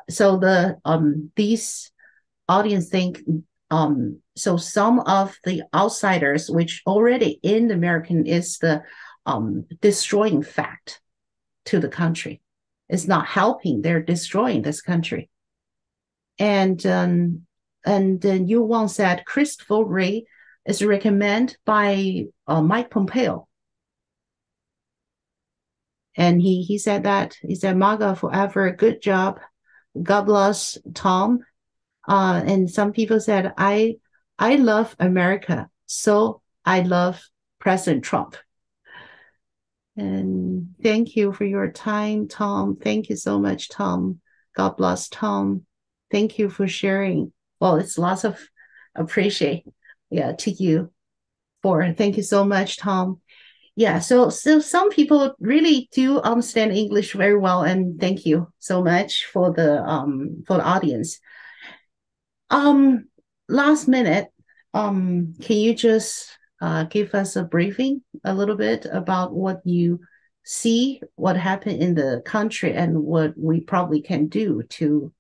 So these audience think so some of the outsiders which already in the American is the destroying fact to the country. It's not helping, they're destroying this country. And you once said Christopher Wray is recommended by Mike Pompeo. And he said that, he said, MAGA forever, good job. God bless Tom. And some people said, I love America, so I love President Trump. And thank you for your time, Tom. Thank you so much, Tom. God bless Tom. Thank you for sharing. Well, it's lots of appreciate to you for. Thank you so much, Tom. Yeah, so some people really do understand English very well, and thank you so much for the audience. Last minute, can you just give us a briefing a little bit about what you see, what happened in the country, and what we probably can do to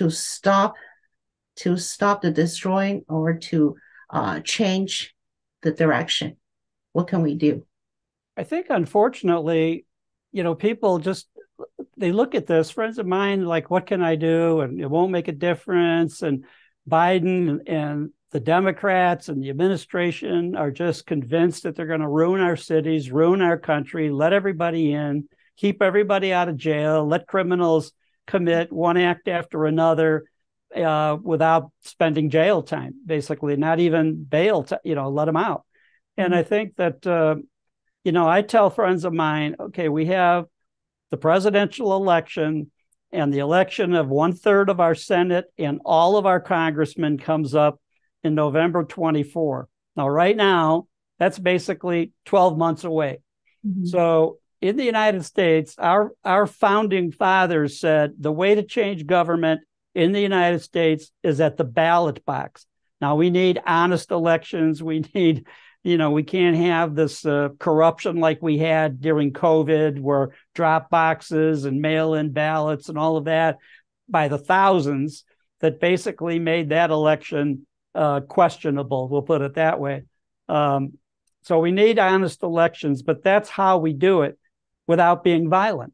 stop the destroying or to change the direction? What can we do? I think, unfortunately, people just, they look at this, friends of mine, like, what can I do? And it won't make a difference. And Biden and the Democrats and the administration are just convinced that they're going to ruin our cities, ruin our country, let everybody in, keep everybody out of jail, let criminals commit one act after another without spending jail time, basically, not even bail, let them out. And I think that, I tell friends of mine, okay, we have the presidential election, and the election of 1/3 of our Senate and all of our congressmen comes up in November 24. Now, right now, that's basically 12 months away. Mm-hmm. So in the United States, our founding fathers said the way to change government in the United States is at the ballot box. Now, we need honest elections. We need, we can't have this corruption like we had during COVID, where drop boxes and mail-in ballots and all of that by the thousands that basically made that election questionable. We'll put it that way. So we need honest elections, but that's how we do it without being violent.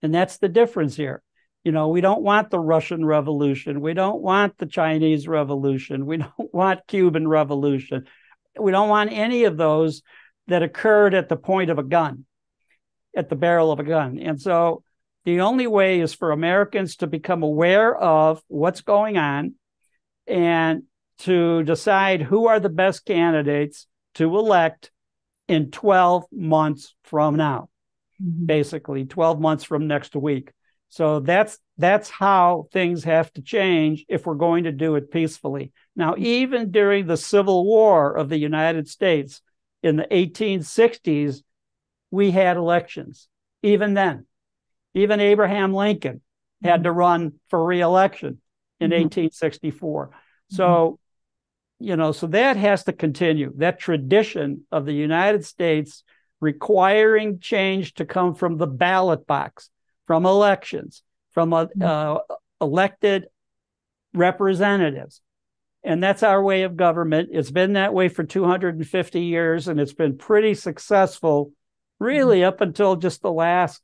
And that's the difference here. We don't want the Russian Revolution. We don't want the Chinese Revolution. We don't want Cuban Revolution. We don't want any of those that occurred at the point of a gun, at the barrel of a gun. And so the only way is for Americans to become aware of what's going on and to decide who are the best candidates to elect in 12 months from now, basically 12 months from next week. So that's how things have to change if we're going to do it peacefully. Now, even during the Civil War of the United States in the 1860s, we had elections. Even then, even Abraham Lincoln had to run for re-election in 1864. So, so that has to continue. That tradition of the United States requiring change to come from the ballot box, from elections, from elected representatives. And that's our way of government. It's been that way for 250 years, and it's been pretty successful, really, up until just the last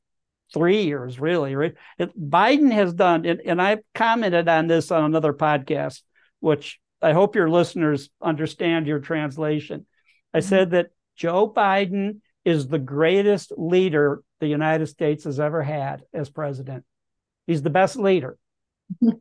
3 years, really. Right? Biden has done, and I've commented on this on another podcast, which I hope your listeners understand your translation. I said that Joe Biden is the greatest leader the United States has ever had as president. He's the best leader.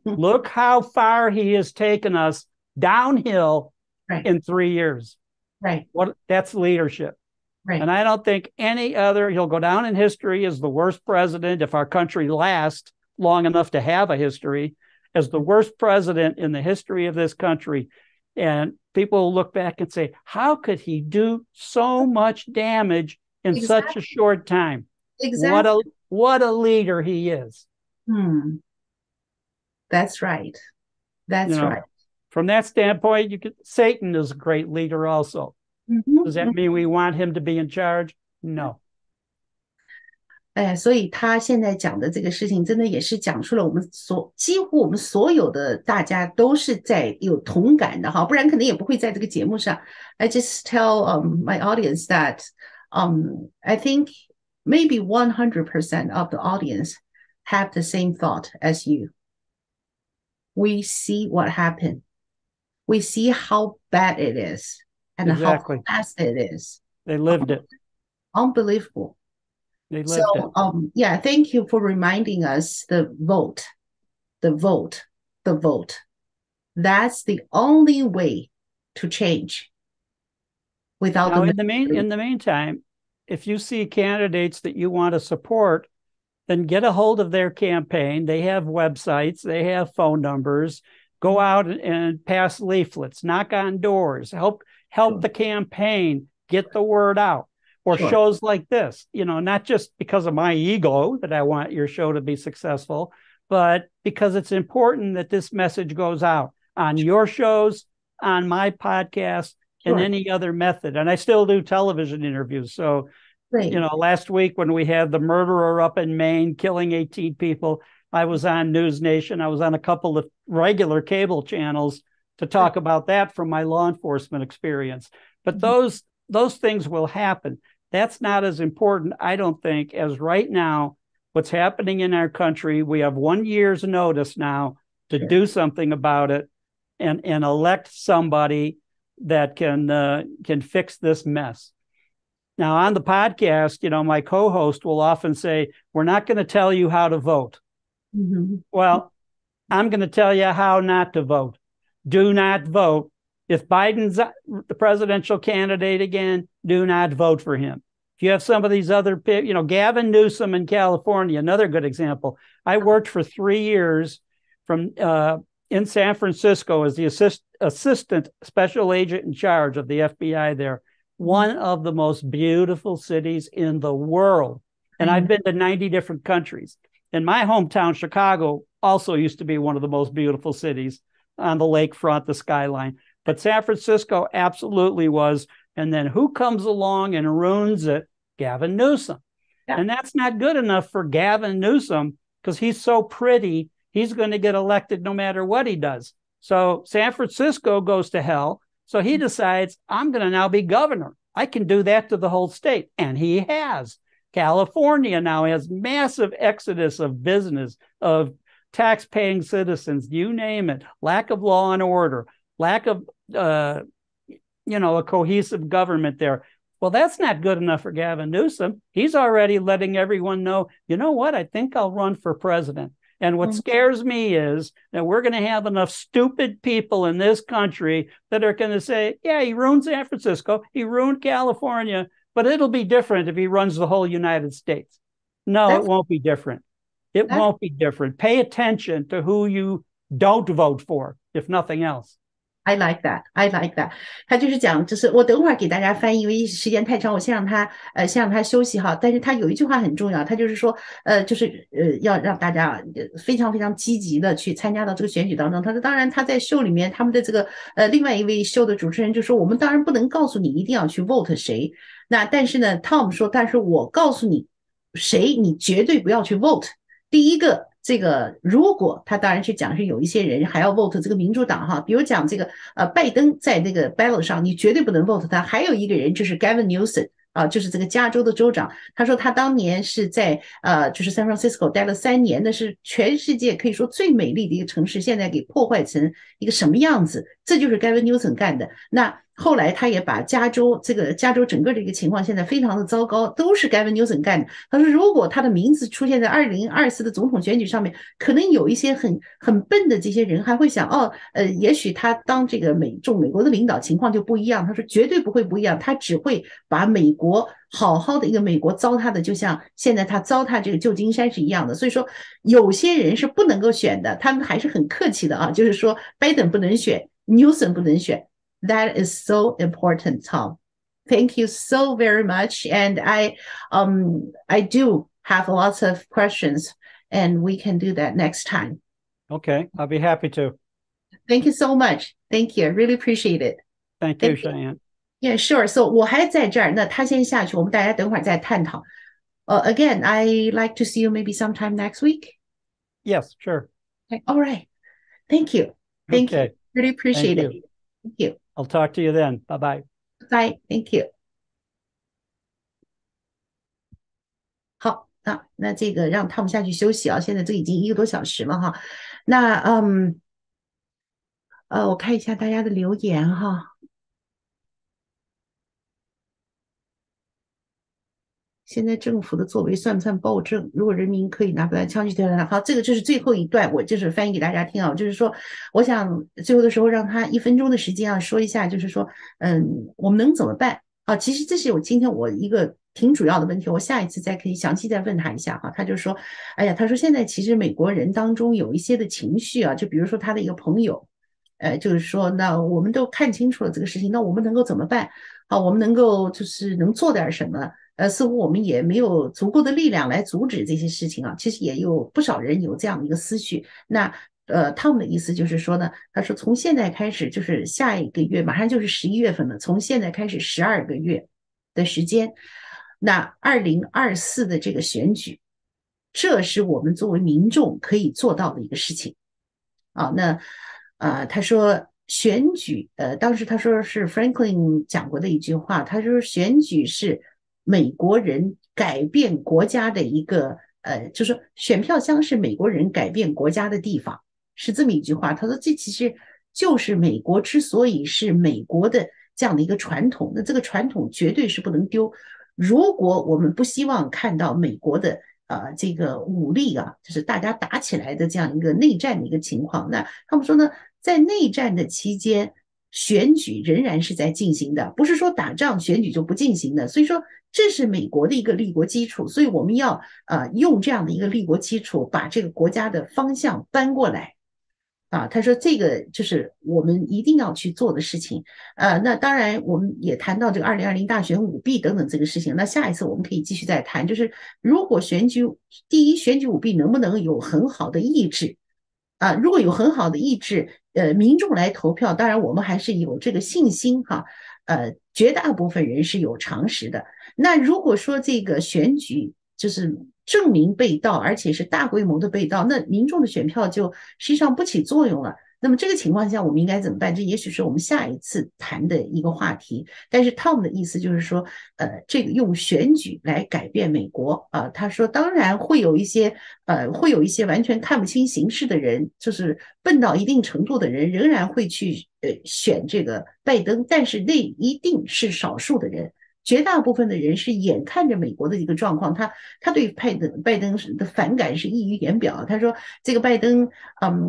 Look how far he has taken us downhill in 3 years. Right. That's leadership. Right. And I don't think he'll go down in history as the worst president, if our country lasts long enough to have a history, as the worst president in the history of this country. And people will look back and say, how could he do so much damage in such a short time? Exactly. What a leader he is. That's right. That's right. From that standpoint, Satan is a great leader also. Does that mean we want him to be in charge? No. 所以他现在讲的这个事情，真的也是讲出了几乎我们所有的大家都是在有同感的哈，不然可能也不会在这个节目上。I just tell my audience that I think maybe 100% of the audience have the same thought as you. We see what happened. We see how bad it is and how fast it is. They lived it. Unbelievable. They lived it. Yeah, thank you for reminding us the vote. That's the only way to change. Without in the meantime, if you see candidates that you want to support, then get a hold of their campaign. They have websites, they have phone numbers. Go out and pass leaflets, knock on doors, help the campaign get the word out. Or shows like this, not just because of my ego that I want your show to be successful, but because it's important that this message goes out on your shows, on my podcast, and any other method. And I still do television interviews. So, last week when we had the murderer up in Maine killing 18 people, I was on News Nation. I was on a couple of regular cable channels to talk about that from my law enforcement experience. But those things will happen. That's not as important, I don't think, as right now, what's happening in our country. We have 1 year's notice now to do something about it and elect somebody that can fix this mess. Now, on the podcast, my co-host will often say, we're not going to tell you how to vote. Well, I'm going to tell you how not to vote. Do not vote. If Biden's the presidential candidate again, do not vote for him. If you have some of these other, Gavin Newsom in California, another good example. I worked for 3 years in San Francisco as the assistant special agent in charge of the FBI there. One of the most beautiful cities in the world. And I've been to 90 different countries. And my hometown, Chicago, also used to be one of the most beautiful cities on the lakefront, the skyline. But San Francisco absolutely was. And then who comes along and ruins it? Gavin Newsom. Yeah. And that's not good enough for Gavin Newsom because he's so pretty. He's going to get elected no matter what he does. So San Francisco goes to hell. So he decides, I'm going to now be governor. I can do that to the whole state. And he has. California now has massive exodus of business, of tax-paying citizens, you name it, lack of law and order, lack of, a cohesive government there. Well, that's not good enough for Gavin Newsom. He's already letting everyone know, you know what, I think I'll run for president. And what scares me is that we're going to have enough stupid people in this country that are going to say, yeah, he ruined San Francisco, he ruined California, but it'll be different if he runs the whole United States. No, it won't be different. It won't be different. Pay attention to who you don't vote for, if nothing else. I like that. I like that. 他就是讲，就是我等会儿给大家翻译，因为时间太长，我先让他休息哈。但是他有一句话很重要，他就是说，要让大家非常非常积极的去参加到这个选举当中。他说，当然他在秀里面，他们的这个另外一位秀的主持人就说，我们当然不能告诉你一定要去 vote 谁。那但是呢 ，Tom 说，但是我告诉你谁，你绝对不要去 vote。第一个。这个如果他当然是讲是有一些人还要 vote 这个民主党哈，比如讲这个拜登在那个 ballot 上你绝对不能 vote 他，还有一个人就是 Gavin Newsom 啊，就是这个加州的州长，他说他当年是在就是 San Francisco 待了3年，那是全世界可以说最美丽的一个城市，现在给破坏成一个什么样子，这就是 Gavin Newsom 干的。那后来他也把加州整个这个情况现在非常的糟糕，都是 Gavin Newsom 干的。他说如果他的名字出现在2024的总统选举上面，可能有一些很笨的这些人还会想也许他当这个美国的领导情况就不一样。他说绝对不会不一样，他只会把美国好好的一个美国糟蹋的就像现在他糟蹋这个旧金山是一样的。所以说有些人是不能够选的，他们还是很客气的啊，就是说拜登不能选， Newsom 不能选。That is so important, Tom. Thank you so very much. And I do have lots of questions, and we can do that next time. Okay, I'll be happy to. Thank you so much. Thank you. I really appreciate it. Thank you, Cheyenne. Yeah, sure. So 我还在这儿，那他先下去，我们大家等会儿再探讨。Again, I like to see you maybe sometime next week. Yes, sure. Okay. All right. Thank you. Thank you. Really appreciate it. Thank you. I'll talk to you then. Bye-bye. Bye. Thank you. 好，那这个让他们下去休息啊，现在这已经1个多小时了哈。那我看一下大家的留言哈。现在政府的作为算不算暴政？如果人民可以拿回来枪去对待，好，这个就是最后一段，我就是翻译给大家听啊，就是说，我想最后的时候让他1分钟的时间啊，说一下，就是说，我们能怎么办啊？其实这是今天我一个挺主要的问题，我下一次再可以详细再问他一下哈。他就说，哎呀，他说现在其实美国人当中有一些的情绪啊，就比如说他的一个朋友，就是说，那我们都看清楚了这个事情，那我们能够怎么办？啊，我们能够就是能做点什么？似乎我们也没有足够的力量来阻止这些事情啊。其实也有不少人有这样的一个思绪。那Tom 的意思就是说呢，他说从现在开始就是下一个月，马上就是11月份了，从现在开始12个月的时间，那2024的这个选举，这是我们作为民众可以做到的一个事情啊。那他说选举，当时他说是 Franklin 讲过的一句话，他说选举是美国人改变国家的一个就是说选票箱是美国人改变国家的地方，是这么一句话。他说这其实就是美国之所以是美国的这样的一个传统，那这个传统绝对是不能丢。如果我们不希望看到美国的这个武力啊，就是大家打起来的这样一个内战的一个情况，那他们说呢，在内战的期间选举仍然是在进行的，不是说打仗选举就不进行的。所以说这是美国的一个立国基础，所以我们要用这样的一个立国基础把这个国家的方向搬过来。他说这个就是我们一定要去做的事情。那当然我们也谈到这个2020大选舞弊等等这个事情，那下一次我们可以继续再谈，就是如果第一选举舞弊能不能有很好的意志如果有很好的意志，民众来投票，当然我们还是有这个信心哈，绝大部分人是有常识的。那如果说这个选举就是证明被盗，而且是大规模的被盗，那民众的选票就实际上不起作用了。那么这个情况下我们应该怎么办？这也许是我们下一次谈的一个话题。但是 Tom 的意思就是说，这个用选举来改变美国他说当然会有一些完全看不清形势的人，就是笨到一定程度的人，仍然会去选这个拜登，但是那一定是少数的人。绝大部分的人是眼看着美国的一个状况，他对拜登的反感是溢于言表。他说这个拜登，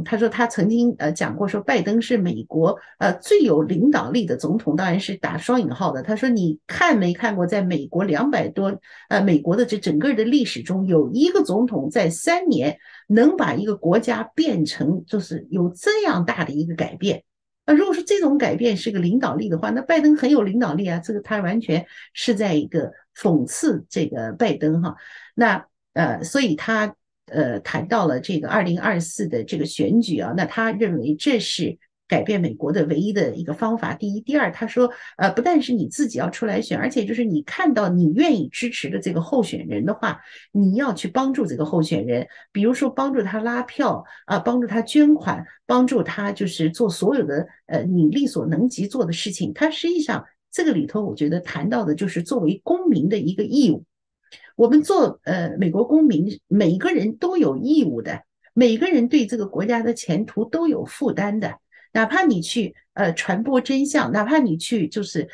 他说他曾经讲过，说拜登是美国最有领导力的总统，当然是打双引号的。他说你看没看过，在美国200多美国的这整个的历史中，有一个总统在3年能把一个国家变成就是有这样大的一个改变。如果说这种改变是个领导力的话，那拜登很有领导力啊，这个他完全是在一个讽刺这个拜登哈。那所以他谈到了这个2024的这个选举那他认为这是改变美国的唯一的一个方法。第一，第二，他说不但是你自己要出来选，而且就是你看到你愿意支持的这个候选人的话，你要去帮助这个候选人，比如说帮助他拉票帮助他捐款，帮助他就是做所有的你力所能及做的事情。他实际上这个里头我觉得谈到的就是作为公民的一个义务。我们做美国公民，每一个人都有义务的，每个人对这个国家的前途都有负担的。哪怕你去传播真相，哪怕你去就是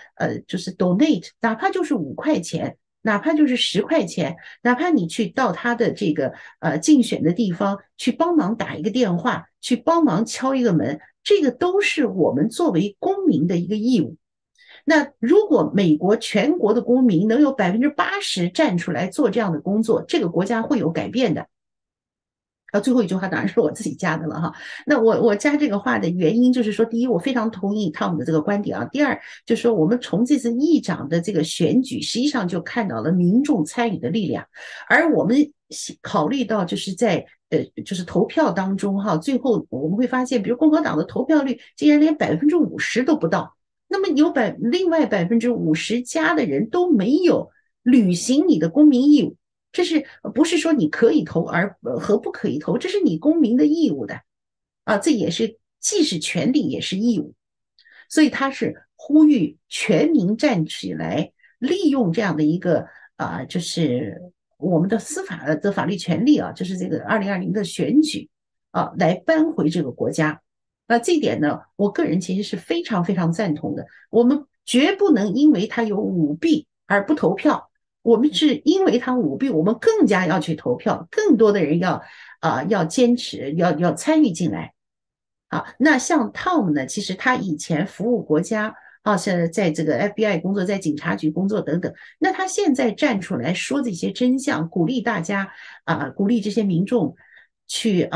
donate， 哪怕就是5块钱，哪怕就是10块钱，哪怕你去到他的这个竞选的地方去帮忙打一个电话，去帮忙敲一个门，这个都是我们作为公民的一个义务。那如果美国全国的公民能有80%站出来做这样的工作，这个国家会有改变的。最后一句话当然是我自己加的了哈。那我加这个话的原因就是说，第一，我非常同意 Tom 的这个观点第二，就是说我们从这次议长的这个选举，实际上就看到了民众参与的力量，而我们考虑到就是在就是投票当中最后我们会发现，比如共和党的投票率竟然连50%都不到，那么另外50%加的人都没有履行你的公民义务。这是不是说你可以投和不可以投？这是你公民的义务的这也是既是权利也是义务。所以他是呼吁全民站起来，利用这样的一个就是我们的司法的法律权利就是这个2020的选举来扳回这个国家。这一点呢，我个人其实是非常非常赞同的。我们绝不能因为他有舞弊而不投票。我们是因为他舞弊，我们更加要去投票，更多的人要坚持，要参与进来那像 Tom 呢，其实他以前服务国家现在在这个 FBI 工作，在警察局工作等等，那他现在站出来说这些真相，鼓励大家鼓励这些民众去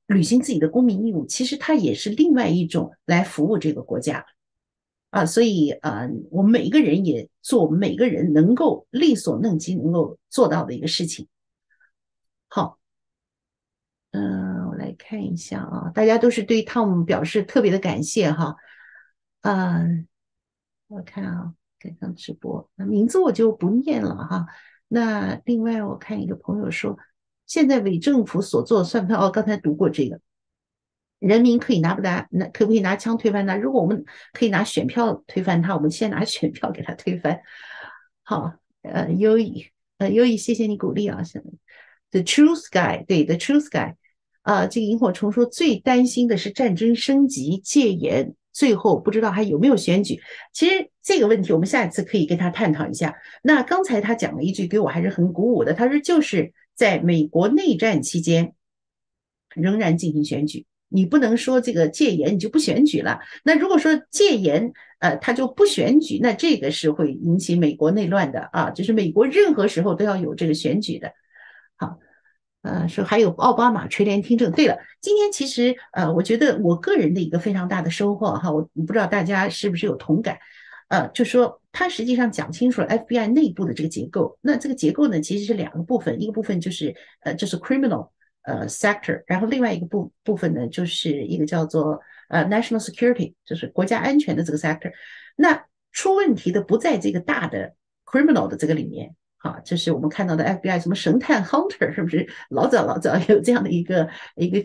履行自己的公民义务，其实他也是另外一种来服务这个国家。所以我们每一个人也做我们每个人能够力所能及能够做到的一个事情。好，我来看一下大家都是对 Tom 表示特别的感谢哈。我看赶上直播，那名字我就不念了哈。那另外我看一个朋友说，现在伪政府所做的算盘刚才读过这个。人民可以可不可以拿枪推翻他？如果我们可以拿选票推翻他，我们先拿选票给他推翻。好，优以，谢谢你鼓励The Truth Guy， 对 The Truth Guy，这个萤火虫说最担心的是战争升级、戒严，最后不知道还有没有选举。其实这个问题我们下一次可以跟他探讨一下。那刚才他讲了一句给我还是很鼓舞的，他说就是在美国内战期间仍然进行选举。你不能说这个戒严你就不选举了。那如果说戒严他就不选举，那这个是会引起美国内乱的啊，就是美国任何时候都要有这个选举的。好。说还有奥巴马垂帘听政。对了，今天其实我觉得我个人的一个非常大的收获哈，我不知道大家是不是有同感。就说他实际上讲清楚了 FBI 内部的这个结构。那这个结构呢，其实是两个部分，一个部分就是就是 criminal sector， 然后另外一个部分呢，就是一个叫做national security， 就是国家安全的这个 sector。那出问题的不在这个大的 criminal 的这个里面。好，这是我们看到的 FBI 什么神探 Hunter， 是不是老早有这样的一个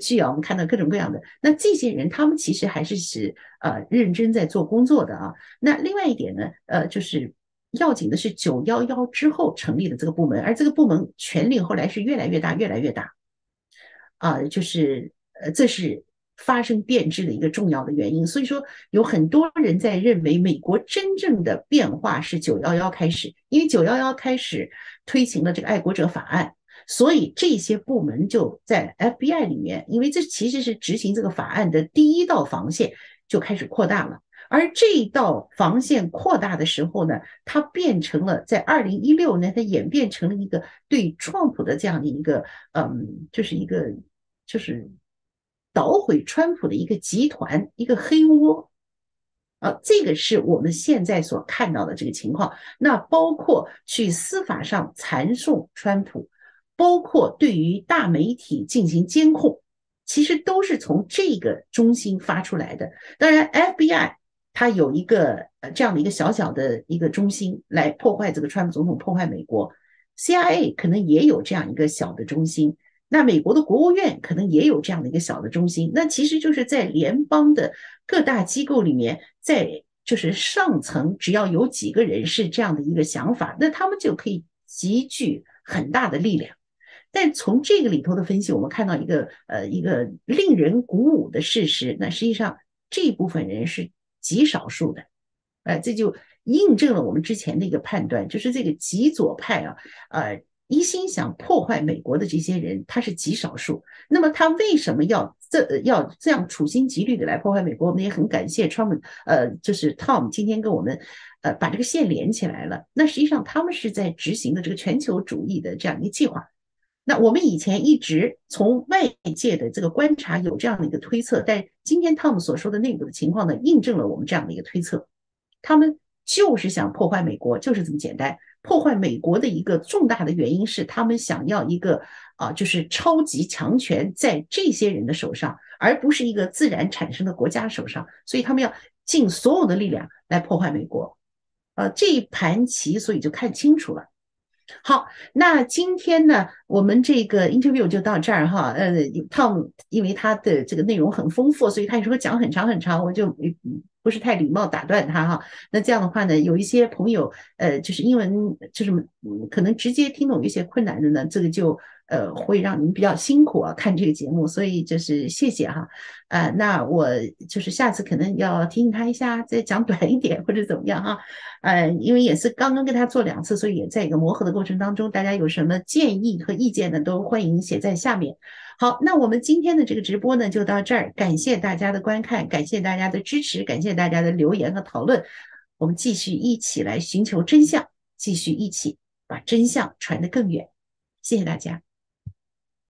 剧啊？我们看到各种各样的。那这些人他们其实还是认真在做工作的啊。那另外一点呢，就是要紧的是911之后成立的这个部门，而这个部门权力后来是越来越大，越来越大就是这是发生变质的一个重要的原因。所以说有很多人在认为美国真正的变化是911开始，因为911开始推行了这个爱国者法案，所以这些部门就在 FBI 里面，因为这其实是执行这个法案的第一道防线，就开始扩大了。而这一道防线扩大的时候呢，它变成了在2016年，它演变成了一个对川普的这样的一个就是捣毁川普的一个集团，一个黑窝。这个是我们现在所看到的这个情况。那包括去司法上传送川普，包括对于大媒体进行监控，其实都是从这个中心发出来的。当然 FBI 它有一个这样的一个小小的一个中心来破坏这个川普总统，破坏美国。CIA 可能也有这样一个小的中心，那美国的国务院可能也有这样的一个小的中心。那其实就是在联邦的各大机构里面，在就是上层只要有几个人是这样的一个想法，那他们就可以集聚很大的力量。但从这个里头的分析，我们看到一个令人鼓舞的事实，那实际上这一部分人是极少数的。这就印证了我们之前的一个判断，就是这个极左派一心想破坏美国的这些人，他是极少数。那么他为什么要这样处心积虑的来破坏美国？我们也很感谢 Tom， 就是 Tom 今天跟我们把这个线连起来了。那实际上他们是在执行的这个全球主义的这样一个计划。那我们以前一直从外界的这个观察有这样的一个推测，但今天 Tom 所说的内部的情况呢，印证了我们这样的一个推测。他们就是想破坏美国，就是这么简单。破坏美国的一个重大的原因是，他们想要一个就是超级强权在这些人的手上，而不是一个自然产生的国家手上。所以他们要尽所有的力量来破坏美国。这一盘棋，所以就看清楚了。好，那今天呢，我们这个 interview 就到这儿哈。Tom 因为他的这个内容很丰富，所以他说讲很长很长，我就不是太礼貌打断他哈。那这样的话呢，有一些朋友就是英文就是可能直接听懂一些困难的呢，这个就会让您比较辛苦看这个节目，所以就是谢谢哈。那我就是下次可能要提醒他一下，再讲短一点或者怎么样哈。因为也是刚刚跟他做2次，所以也在一个磨合的过程当中，大家有什么建议和意见呢，都欢迎写在下面。好，那我们今天的这个直播呢就到这儿，感谢大家的观看，感谢大家的支持，感谢大家的留言和讨论。我们继续一起来寻求真相，继续一起把真相传得更远。谢谢大家。